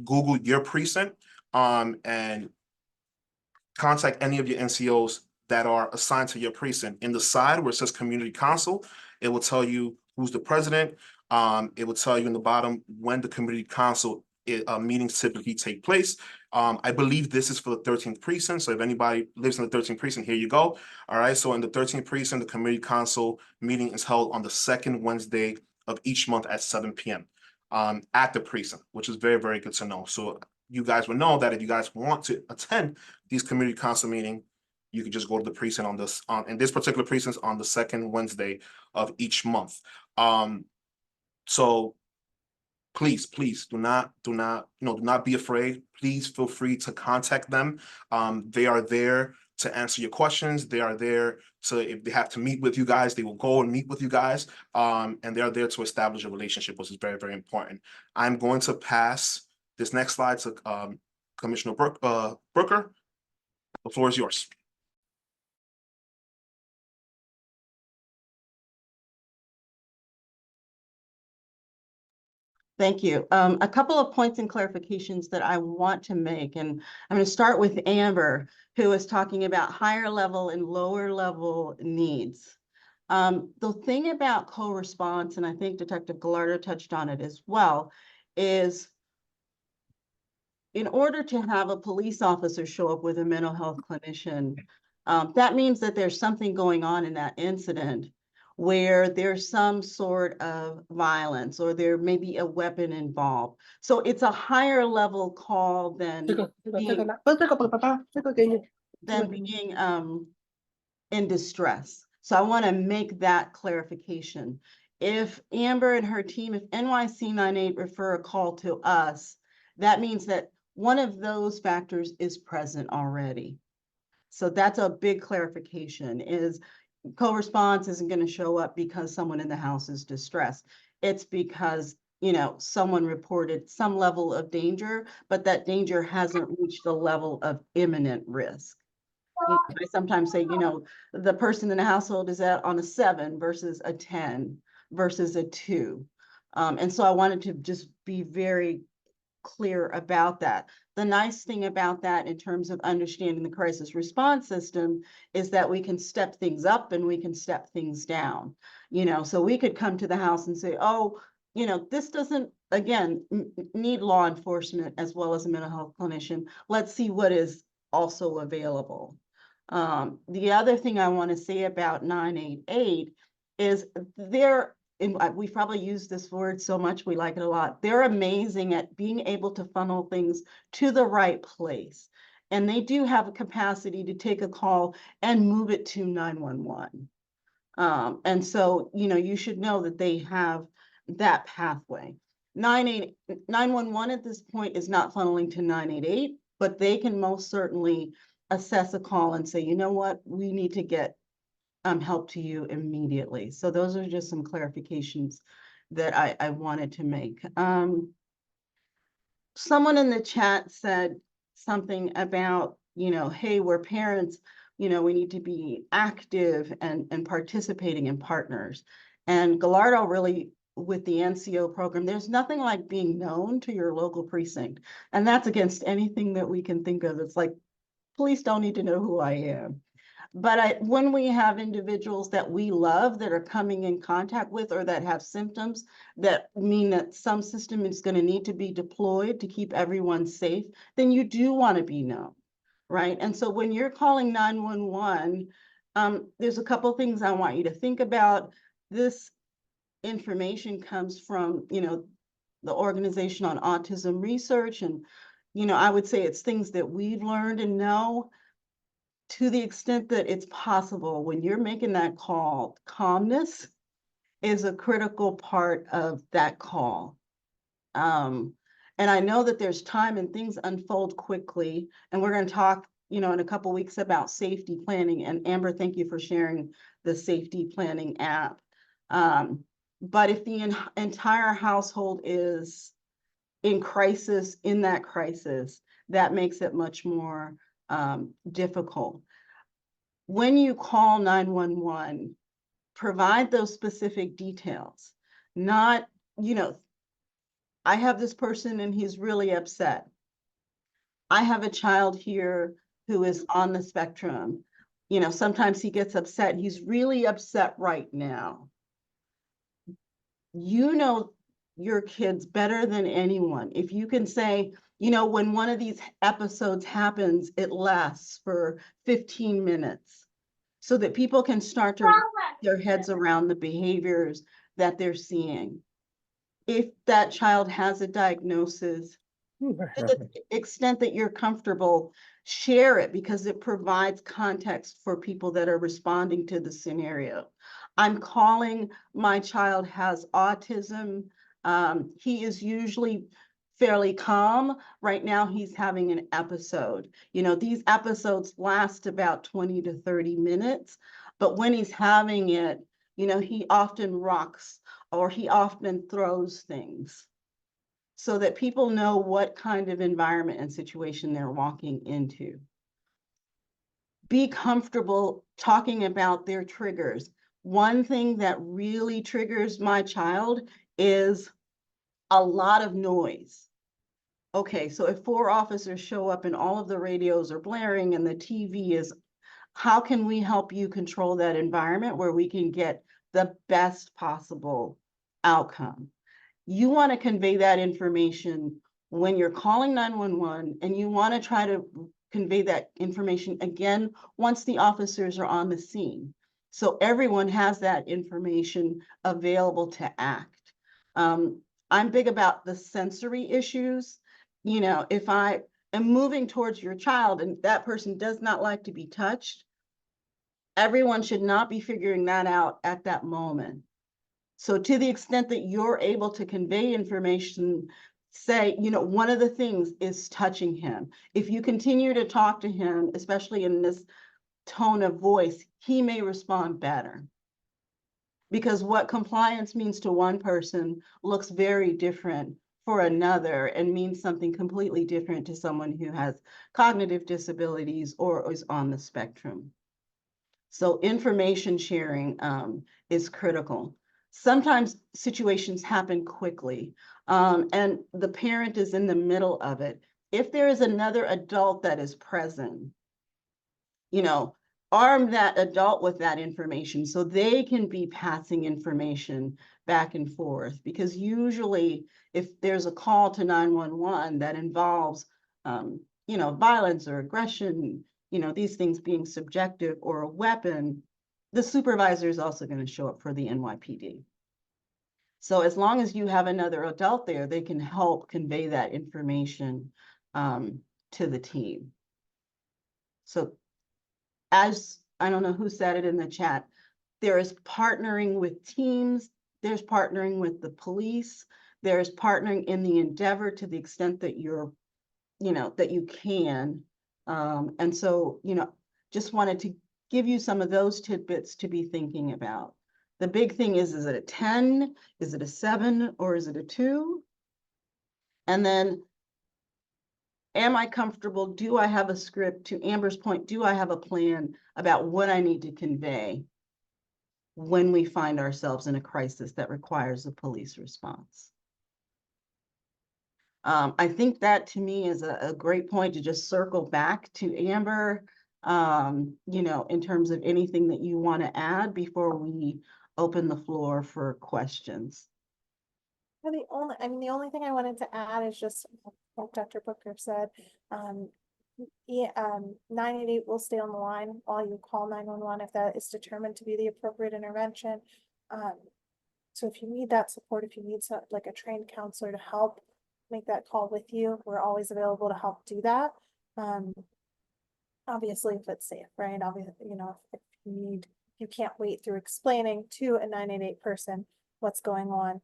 Google your precinct and contact any of your NCOs that are assigned to your precinct. In the side where it says community council, it will tell you who's the president. It will tell you in the bottom when the community council meetings typically take place. I believe this is for the 13th precinct. So if anybody lives in the 13th precinct, here you go. All right. So in the 13th precinct, the community council meeting is held on the second Wednesday of each month at 7 p.m. At the precinct, which is very, very good to know. So you guys will know that if you guys want to attend these community council meeting, you can just go to the precinct in this particular precinct on the second Wednesday of each month. So please do not be afraid. Please feel free to contact them. They are there to answer your questions. They are there to, if they have to meet with you guys, they will go and meet with you guys. And they are there to establish a relationship, which is very, very important. I'm going to pass this next slide to Commissioner Brooker. The floor is yours. Thank you. A couple of points and clarifications that I want to make, and I'm going to start with Amber, who is talking about higher level and lower level needs. The thing about co-response, and I think Detective Gallardo touched on it as well, is in order to have a police officer show up with a mental health clinician, that means that there's something going on in that incident where there's some sort of violence or there may be a weapon involved. So it's a higher level call than being in distress. So I want to make that clarification. If Amber and her team, if NYC 98 refer a call to us, that means that one of those factors is present already. So that's a big clarification, is co-response isn't going to show up because someone in the house is distressed. It's because, you know, someone reported some level of danger, but that danger hasn't reached the level of imminent risk. I sometimes say, you know, the person in the household is on a 7 versus a 10 versus a 2. And so I wanted to just be very clear about that. The nice thing about that in terms of understanding the crisis response system is that we can step things up and we can step things down. You know, so we could come to the house and say, oh, you know, this doesn't, again, need law enforcement as well as a mental health clinician. Let's see what is also available. The other thing I want to say about 988 is we've probably used this word so much, we like it a lot. They're amazing at being able to funnel things to the right place. And they do have a capacity to take a call and move it to 911. And so, you know, you should know that they have that pathway. 911 at this point is not funneling to 988, but they can most certainly assess a call and say, you know what, we need to get help to you immediately. So those are just some clarifications that I wanted to make. Someone in the chat said something about, you know, hey, we're parents, you know, we need to be active and participating in partners. And Gallardo really, with the NCO program, there's nothing like being known to your local precinct. And that's against anything that we can think of. It's like, police don't need to know who I am. But when we have individuals that we love that are coming in contact with or that have symptoms that mean that some system is going to need to be deployed to keep everyone safe, then you do want to be known, right? And so when you're calling 911, there's a couple of things I want you to think about. This information comes from, you know, the Organization on Autism Research. And, you know, I would say it's things that we've learned and know. To the extent that it's possible, when you're making that call, calmness is a critical part of that call. And I know that there's time and things unfold quickly, and we're going to talk, you know, in a couple of weeks about safety planning. And Amber, thank you for sharing the safety planning app. But if the entire household is in crisis, in that crisis, that makes it much more difficult. When you call 911, provide those specific details. Not, you know, I have this person and he's really upset. I have a child here who is on the spectrum. You know, sometimes he gets upset. He's really upset right now. You know your kids better than anyone. If you can say, you know, when one of these episodes happens, it lasts for 15 minutes so that people can start to wrap their heads around the behaviors that they're seeing. If that child has a diagnosis, to the extent that you're comfortable, share it because it provides context for people that are responding to the scenario. I'm calling, my child has autism. He is usually fairly calm. Right now, he's having an episode. You know, these episodes last about 20 to 30 minutes, but when he's having it, you know, he often rocks or he often throws things so that people know what kind of environment and situation they're walking into. Be comfortable talking about their triggers. One thing that really triggers my child is a lot of noise. Okay, so if 4 officers show up and all of the radios are blaring and the TV is, how can we help you control that environment where we can get the best possible outcome? You want to convey that information when you're calling 911, and you want to try to convey that information again once the officers are on the scene. So everyone has that information available to act. I'm big about the sensory issues. You know, if I am moving towards your child and that person does not like to be touched, everyone should not be figuring that out at that moment. So to the extent that you're able to convey information, say, you know, one of the things is touching him. If you continue to talk to him, especially in this tone of voice, he may respond better. Because what compliance means to one person looks very different for another and means something completely different to someone who has cognitive disabilities or is on the spectrum. So information sharing is critical. Sometimes situations happen quickly, and the parent is in the middle of it. If there is another adult that is present, you know, arm that adult with that information so they can be passing information back and forth. Because usually if there's a call to 911 that involves, you know, violence or aggression, you know, these things being subjective or a weapon, the supervisor is also going to show up for the NYPD. So as long as you have another adult there, they can help convey that information to the team. So as I don't know who said it in the chat, there is partnering with teams, there's partnering with the police, there's partnering in the endeavor to the extent that you're, you know, that you can. And so, you know, just wanted to give you some of those tidbits to be thinking about. The big thing is it a 10? Is it a 7? Or is it a 2? And then, am I comfortable? Do I have a script? To Amber's point, do I have a plan about what I need to convey when we find ourselves in a crisis that requires a police response? I think that to me is a great point to just circle back to Amber, you know, in terms of anything that you want to add before we open the floor for questions. Well, the only thing I wanted to add is just like Dr. Booker said, 988 will stay on the line while you call 911 if that is determined to be the appropriate intervention. So if you need that support, if you need like a trained counselor to help make that call with you, we're always available to help do that. Obviously, if it's safe, right? Obviously, you know, if you can't wait through explaining to a 988 person what's going on,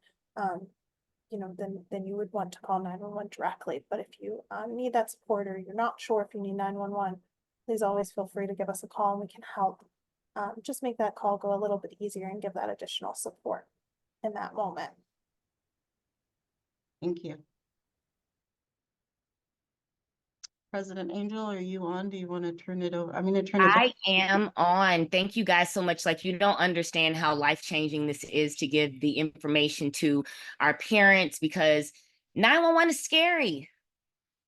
you know, then you would want to call 911 directly. But if you need that support or you're not sure if you need 911, please always feel free to give us a call and we can help just make that call go a little bit easier and give that additional support in that moment. Thank you. President Angel, are you on? Do you want to turn it over? I'm going to turn it back. I am on. Thank you guys so much. Like, you don't understand how life-changing this is to give the information to our parents, because 911 is scary,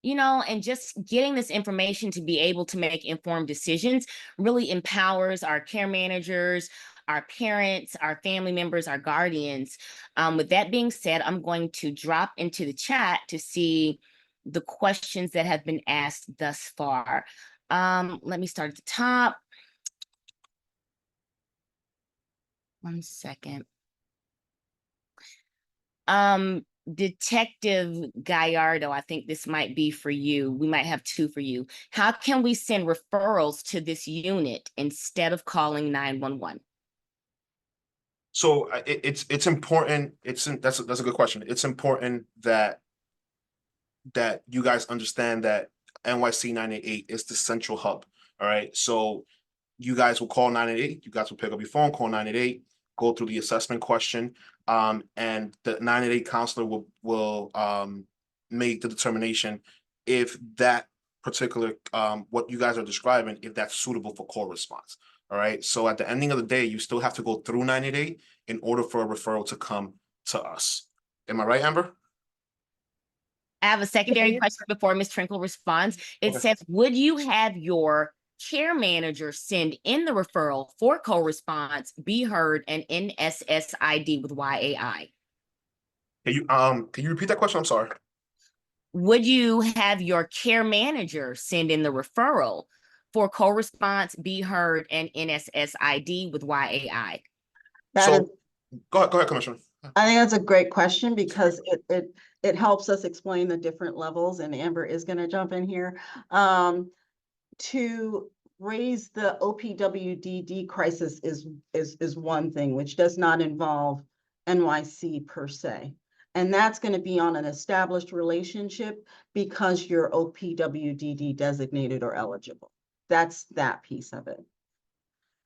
you know, and just getting this information to be able to make informed decisions really empowers our care managers, our parents, our family members, our guardians. With that being said, I'm going to drop into the chat to see the questions that have been asked thus far. Let me start at the top. One second. Detective Gallardo, I think this might be for you. We might have 2 for you. How can we send referrals to this unit instead of calling 911? So it's important. That's a good question. It's important that you guys understand that NYC 988 is the central hub. All right. So you guys will call 988. You guys will pick up your phone, call 988, go through the assessment question, and the 988 counselor will make the determination if that particular what you guys are describing, if that's suitable for call response. All right. So at the ending of the day, you still have to go through 988 in order for a referral to come to us. Am I right, Amber? I have a secondary Okay. question before Ms. Trinkle responds. It Okay. says, would you have your care manager send in the referral for co-response, Be Heard, and NSSID with YAI? Can you repeat that question? I'm sorry. Would you have your care manager send in the referral for co-response, Be Heard, and NSSID with YAI? That So is, go ahead, Commissioner. I think that's a great question because it helps us explain the different levels, and Amber is gonna jump in here. To raise the OPWDD crisis is one thing, which does not involve NYC per se. And that's gonna be on an established relationship because you're OPWDD designated or eligible. That's that piece of it.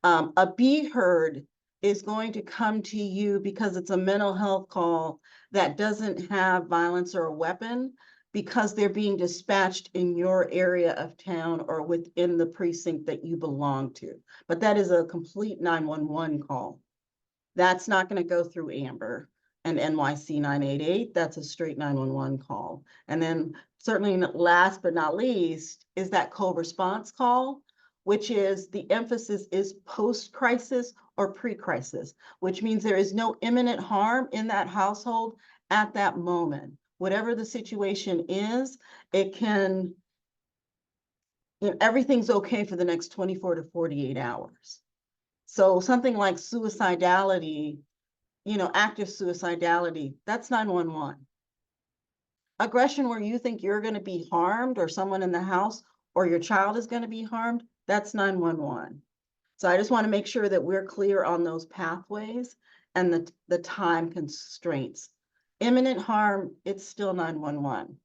A Be Heard is going to come to you because it's a mental health call that doesn't have violence or a weapon, because they're being dispatched in your area of town or within the precinct that you belong to. But that is a complete 911 call. That's not going to go through Amber and NYC 988. That's a straight 911 call. And then certainly last but not least is that co-response call, which is the emphasis is post-crisis or pre-crisis, which means there is no imminent harm in that household at that moment. Whatever the situation is, it can, everything's okay for the next 24 to 48 hours. So something like suicidality, active suicidality, that's 911. Aggression where you think you're going to be harmed or someone in the house or your child is going to be harmed, that's 911. So I just want to make sure that we're clear on those pathways and the time constraints. Imminent harm, it's still 911.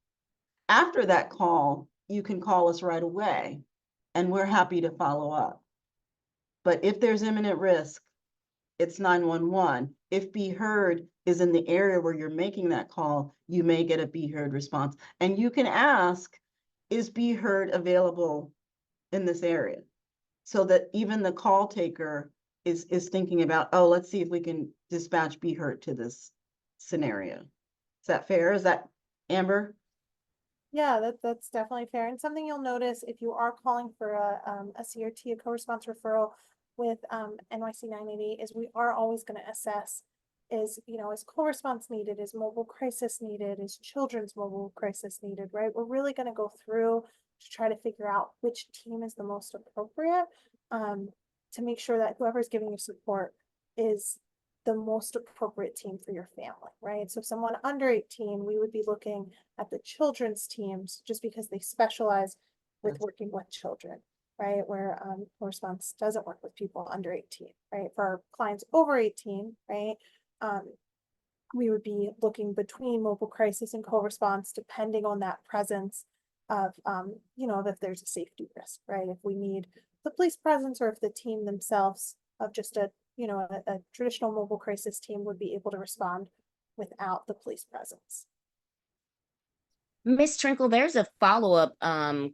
After that call, you can call us right away and we're happy to follow up. But if there's imminent risk, it's 911. If Be Heard is in the area where you're making that call, you may get a Be Heard response. And you can ask, is Be Heard available in this area? So that even the call taker is thinking about, oh, let's see if we can dispatch Be Heard to this scenario. Is that fair? Is that Amber? Yeah, that's definitely fair. And something you'll notice if you are calling for a CRT, a co-response referral with NYC 988, is we are always going to assess is co-response needed, is mobile crisis needed, is children's mobile crisis needed, right? We're really going to go through to try to figure out which team is the most appropriate to make sure that whoever's giving you support is the most appropriate team for your family, right? So someone under 18, we would be looking at the children's teams just because they specialize with working with children, right? Where co-response doesn't work with people under 18, right? For our clients over 18, right? We would be looking between mobile crisis and co-response depending on that presence of, if there's a safety risk, right? If we need the police presence or if the team themselves of just a traditional mobile crisis team would be able to respond without the police presence. Ms. Trinkle, there's a follow-up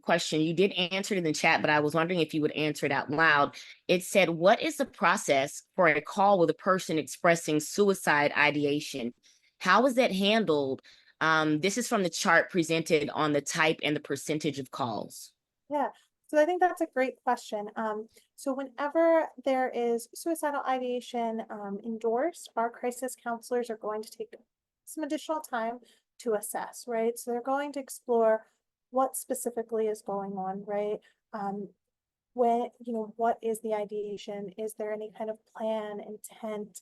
question. You did answer it in the chat, but I was wondering if you would answer it out loud. It said, what is the process for a call with a person expressing suicide ideation? How is that handled? This is from the chart presented on the type and the percentage of calls. Yeah, so I think that's a great question. So whenever there is suicidal ideation endorsed, our crisis counselors are going to take some additional time to assess, right? So they're going to explore what specifically is going on, right? What is the ideation? Is there any kind of plan, intent,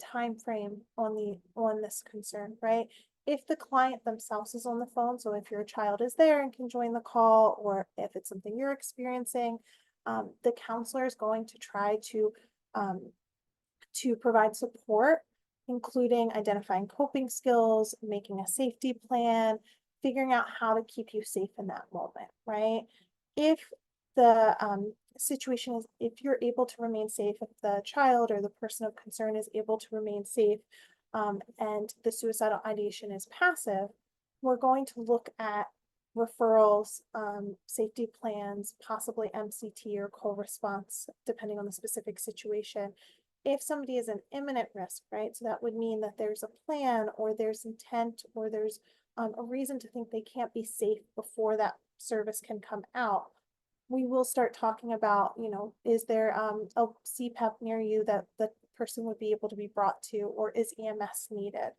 time frame on this concern, right? If the client themselves is on the phone, so if your child is there and can join the call, or if it's something you're experiencing, the counselor is going to try to provide support, including identifying coping skills, making a safety plan, figuring out how to keep you safe in that moment, right? If the situation is, if you're able to remain safe, if the child or the person of concern is able to remain safe, and the suicidal ideation is passive, we're going to look at referrals, safety plans, possibly MCT or co-response, depending on the specific situation. If somebody is an imminent risk, right? So that would mean that there's a plan or there's intent or there's a reason to think they can't be safe before that service can come out. We will start talking about, is there a CPAP near you that the person would be able to be brought to, or is EMS needed?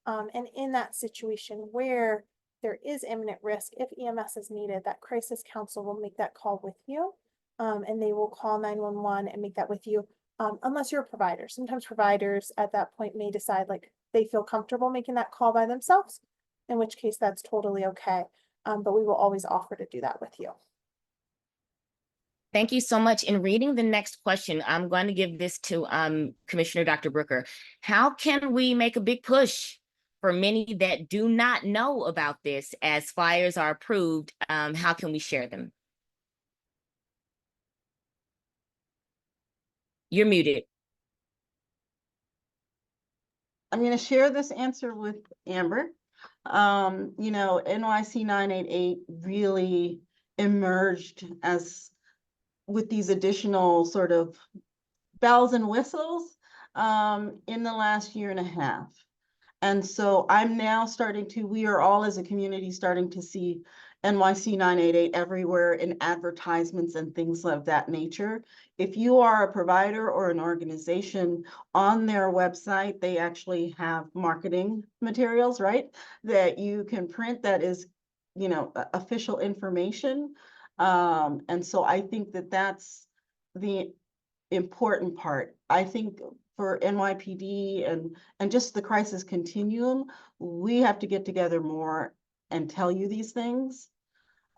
And in that situation where there is imminent risk, if EMS is needed, that crisis council will make that call with you. And they will call 911 and make that with you. Unless you're a provider. Sometimes providers at that point may decide like they feel comfortable making that call by themselves, in which case that's totally okay. But we will always offer to do that with you. Thank you so much. In reading the next question, I'm going to give this to Commissioner Dr. Brooker. How can we make a big push for many that do not know about this as flyers are approved? How can we share them? You're muted. I'm going to share this answer with Amber. NYC 988 really emerged as with these additional sort of bells and whistles in the last year and a half. And so I'm now we are all as a community starting to see NYC 988 everywhere in advertisements and things of that nature. If you are a provider or an organization, on their website, they actually have marketing materials, right? That you can print that is, official information. And so I think that that's the important part. I think for NYPD and just the crisis continuum, we have to get together more and tell you these things,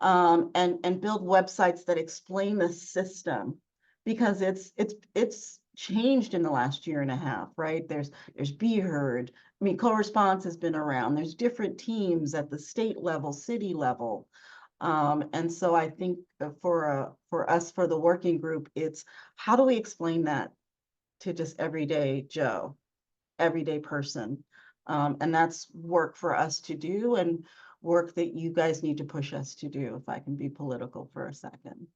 and build websites that explain the system, because it's changed in the last year and a half, right? There's Be Heard. I mean, co-response has been around. There's different teams at the state level, city level. And so I think for us, for the working group, it's how do we explain that to just everyday Joe, everyday person? And that's work for us to do, and work that you guys need to push us to do, if I can be political for a second.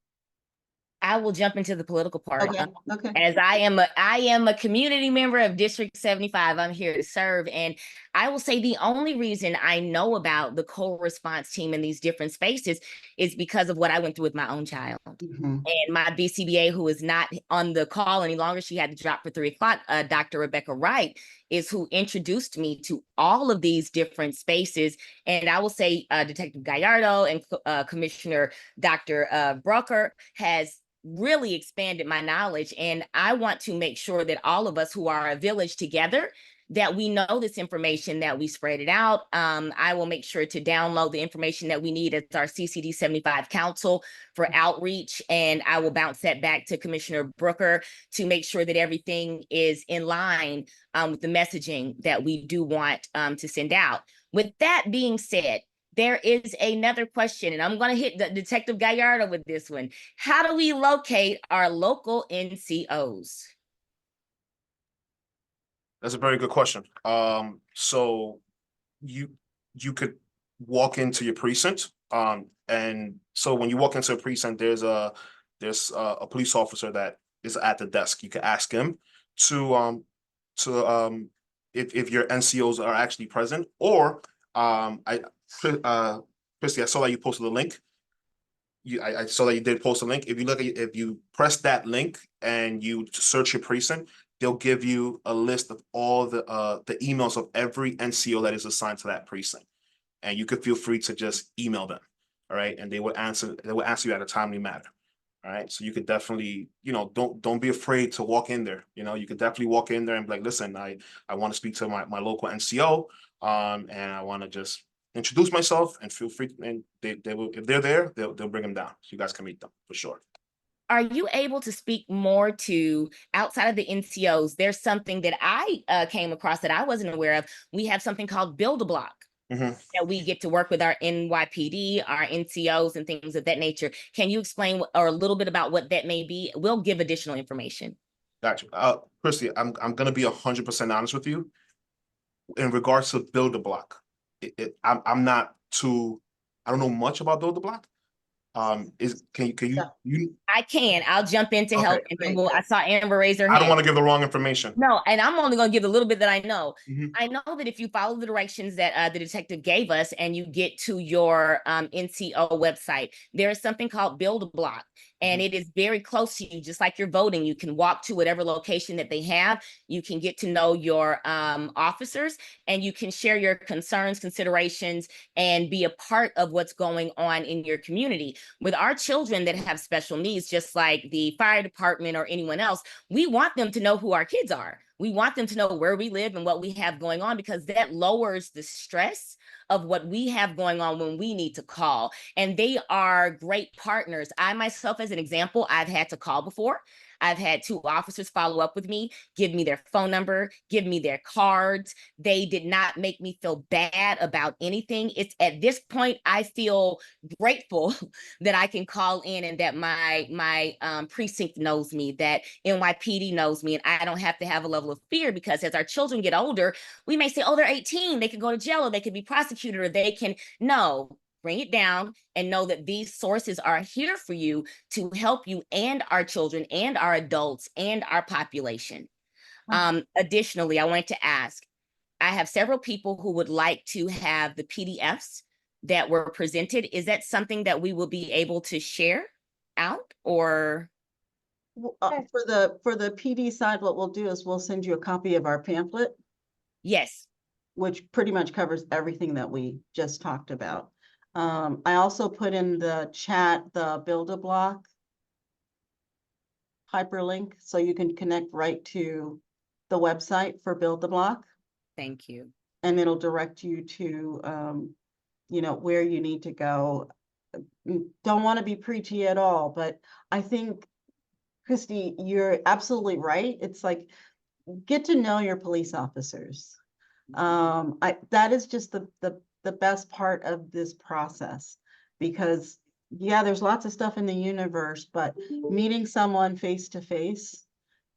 I will jump into the political part. Okay, okay. As I am a community member of District 75. I'm here to serve. And I will say the only reason I know about the co-response team in these different spaces is because of what I went through with my own child. Mhm. And my BCBA, who is not on the call any longer, she had to drop for 3 o'clock, Dr. Rebecca Wright, is who introduced me to all of these different spaces. And I will say Detective Gallardo and Commissioner Dr. Brucker has really expanded my knowledge. And I want to make sure that all of us who are a village together, that we know this information, that we spread it out. I will make sure to download the information that we need as our CCD 75 Council for outreach. And I will bounce that back to Commissioner Brooker to make sure that everything is in line with the messaging that we do want to send out. With that being said, there is another question, and I'm going to hit Detective Gallardo with this one. How do we locate our local NCOs? That's a very good question. So you could walk into your precinct, and so when you walk into a precinct, there's a police officer that is at the desk. You can ask him to if your NCOs are actually present, or Christy, I saw that you posted the link. I saw that you did post a link. If you press that link and you search your precinct, they'll give you a list of all the emails of every NCO that is assigned to that precinct, and you could feel free to just email them. All right, and they will answer you at a timely manner. All right, so you could definitely, don't be afraid to walk in there. You could definitely walk in there and be like, listen, I want to speak to my local NCO, and I want to just introduce myself, and feel free, and they will, if they're there, they'll bring them down so you guys can meet them for sure. Are you able to speak more to, outside of the NCOs, there's something that I came across that I wasn't aware of. We have something called Build a Block. That we get to work with our NYPD, our NCOs, and things of that nature. Can you explain or a little bit about what that may be? We'll give additional information. Gotcha. Christy, I'm gonna be 100% honest with you. In regards to Build a Block, I'm not too, I don't know much about Build a Block. Can you I I can. I'll jump in to Okay, help. And then thank I saw Amber raise her I don't hand. want to give the wrong information. No, and I'm only going to give a little bit that I know. Mhm. I know that if you follow the directions that the detective gave us and you get to your NCO website, there is something called Build a Block, and it is very close to you, just like you're voting. You can walk to whatever location that they have. You can get to know your officers, and you can share your concerns, considerations, and be a part of what's going on in your community. With our children that have special needs, just like the fire department or anyone else, we want them to know who our kids are. We want them to know where we live and what we have going on, because that lowers the stress of what we have going on when we need to call. And they are great partners. I myself, as an example, I've had to call before. I've had 2 officers follow up with me, give me their phone number, give me their cards. They did not make me feel bad about anything. It's at this point, I feel grateful that I can call in and that my precinct knows me, that NYPD knows me, and I don't have to have a level of fear, because as our children get older, we may say, oh, they're 18, they could go to jail, or they could be prosecuted, or they can, no, bring it down and know that these sources are here for you to help you and our children and our adults and our population. Additionally, I wanted to ask, I have several people who would like to have the PDFs that were presented. Is that something that we will be able to share out, or? For the PD side, what we'll do is we'll send you a copy of our pamphlet, Yes. which pretty much covers everything that we just talked about. I also put in the chat the Build a Block hyperlink, so you can connect right to the website for Build the Block, Thank you. and it'll direct you to, you know, where you need to go. Don't want to be preachy at all, but I think, Christy, you're absolutely right. It's like, get to know your police officers. That is just the best part of this process, because yeah, there's lots of stuff in the universe, but meeting someone face to face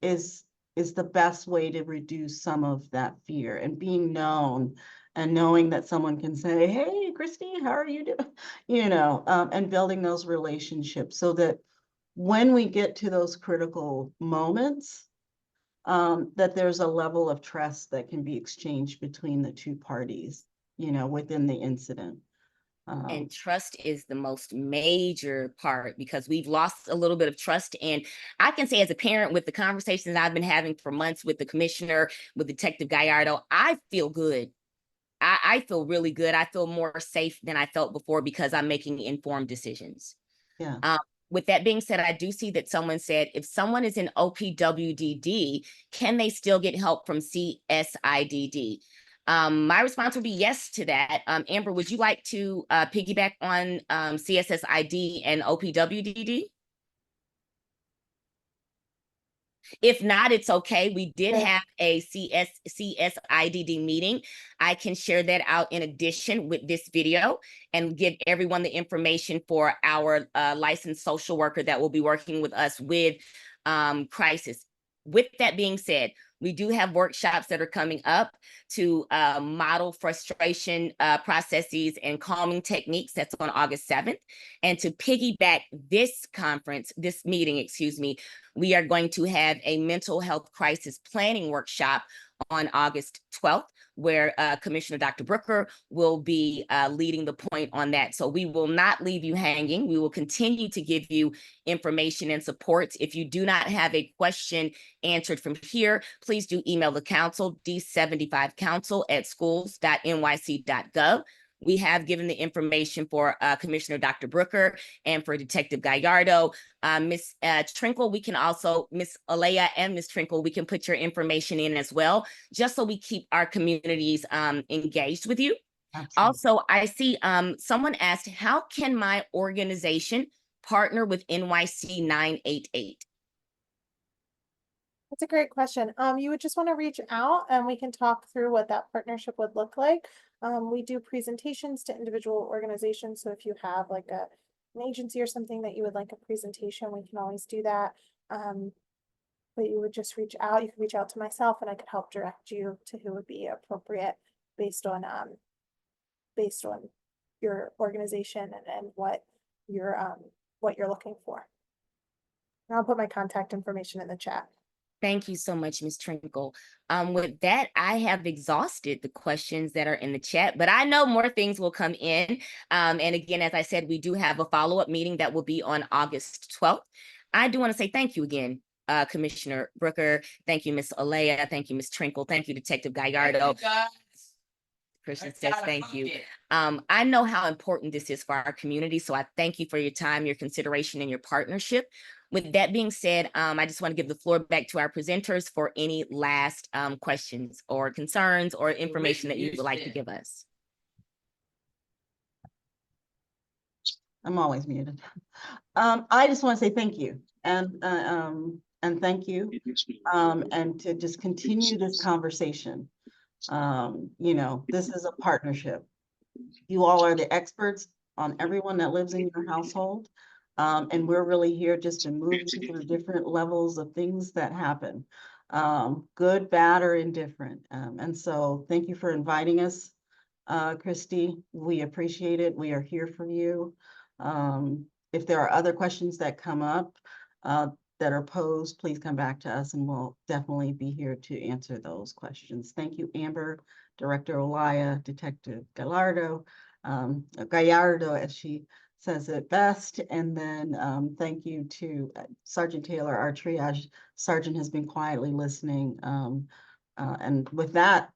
is the best way to reduce some of that fear, and being known and knowing that someone can say, hey, Christy, how are you doing? You know, and building those relationships so that when we get to those critical moments, that there's a level of trust that can be exchanged between the 2 parties, you know, within the incident. And trust is the most major part, because we've lost a little bit of trust. And I can say, as a parent, with the conversations I've been having for months with the commissioner, with Detective Gallardo, I feel good. I feel really good. I feel more safe than I felt before, because I'm making informed decisions. Yeah. With that being said, I do see that someone said, if someone is in OPWDD, can they still get help from CSIDD? My response would be yes to that. Amber, would you like to piggyback on CSSID and OPWDD? If not, it's okay. We did have a CSIDD meeting. I can share that out in addition with this video and give everyone the information for our licensed social worker that will be working with us with crisis. With that being said, we do have workshops that are coming up to model frustration processes and calming techniques. That's on August 7th. And to piggyback this meeting, excuse me, we are going to have a mental health crisis planning workshop on August 12th, where Commissioner Dr. Brooker will be leading the point on that. So we will not leave you hanging. We will continue to give you information and support. If you do not have a question answered from here, please do email the council, d75council@schools.nyc.gov. We have given the information for Commissioner Dr. Brooker and for Detective Gallardo. Ms. Trinkle, we can also, Ms. Alea and Ms. Trinkle, we can put your information in as well, just so we keep our communities engaged with you. Absolutely. Also, I see someone asked, how can my organization partner with NYC 988? That's a great question. You would just want to reach out and we can talk through what that partnership would look like. We do presentations to individual organizations. So if you have like an agency or something that you would like a presentation, we can always do that. But you would just reach out. You can reach out to myself and I could help direct you to who would be appropriate based on your organization and what you're looking for. And I'll put my contact information in the chat. Thank you so much, Ms. Trinkle. With that, I have exhausted the questions that are in the chat, but I know more things will come in. And again, as I said, we do have a follow-up meeting that will be on August 12th. I do want to say thank you again, Commissioner Brooker. Thank you, Ms. Olea. Thank you, Ms. Trinkle. Thank you, Detective Gallardo. Christian says thank you. I know how important this is for our community, so I thank you for your time, your consideration, and your partnership. With that being said, I just want to give the floor back to our presenters for any last questions or concerns or information that you would like to give us. I'm always muted. I just want to say thank you and thank you and to just continue this conversation. You know, this is a partnership. You all are the experts on everyone that lives in your household. And we're really here just to move you through different levels of things that happen, good, bad, or indifferent. And so thank you for inviting us, Christy. We appreciate it. We are here for you. If there are other questions that come up that are posed, please come back to us and we'll definitely be here to answer those questions. Thank you, Amber, Director Olaya, Detective Gallardo, as she says it best. And then thank you to Sergeant Taylor, our triage sergeant has been quietly listening. And with that,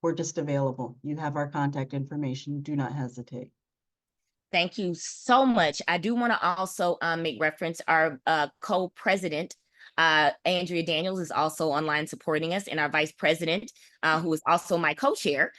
we're just available. You have our contact information. Do not hesitate. Thank you so much. I do want to also make reference, our co-president, Andrea Daniels, is also online supporting us, and our vice president, who is also my co-chair,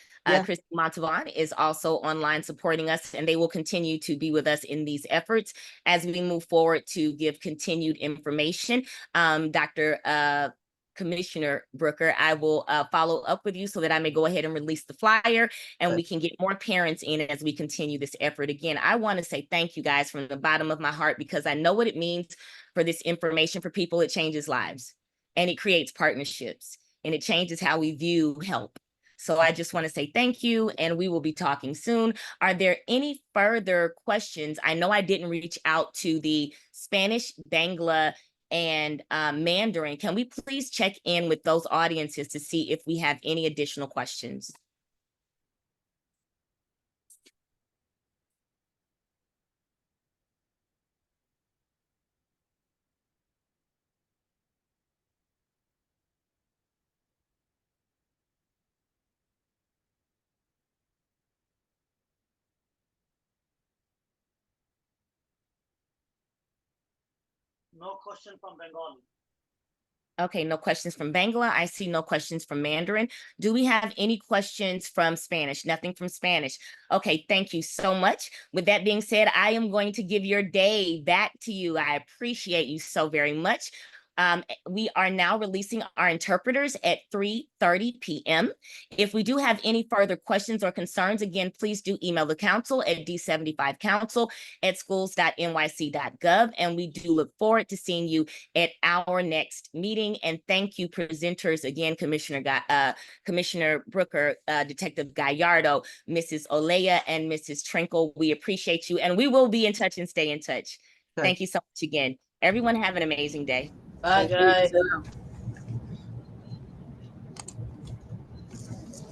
Christy Montavon, is also online supporting us, and they will continue to be with us in these efforts as we move forward to give continued information. Dr. Commissioner Brooker, I will follow up with you so that I may go ahead and release the flyer and we can get more parents in as we continue this effort. Again, I want to say thank you guys from the bottom of my heart, because I know what it means for this information for people. It changes lives and it creates partnerships and it changes how we view help. So I just want to say thank you, and we will be talking soon. Are there any further questions? I know I didn't reach out to the Spanish, Bangla, and Mandarin. Can we please check in with those audiences to see if we have any additional questions? No question from Bengal. Okay, no questions from Bangla. I see no questions from Mandarin. Do we have any questions from Spanish? Nothing from Spanish. Okay, thank you so much. With that being said, I am going to give your day back to you. I appreciate you so very much. We are now releasing our interpreters at 3:30 p.m. If we do have any further questions or concerns, again, please do email the council at d75council@schools.nyc.gov. And we do look forward to seeing you at our next meeting. And thank you, presenters, again, Commissioner Brooker, Detective Gallardo, Mrs. Olea, and Mrs. Trinkle. We appreciate you, and we will be in touch and stay in touch. Thank you so much again. Everyone have an amazing day. Bye, guys.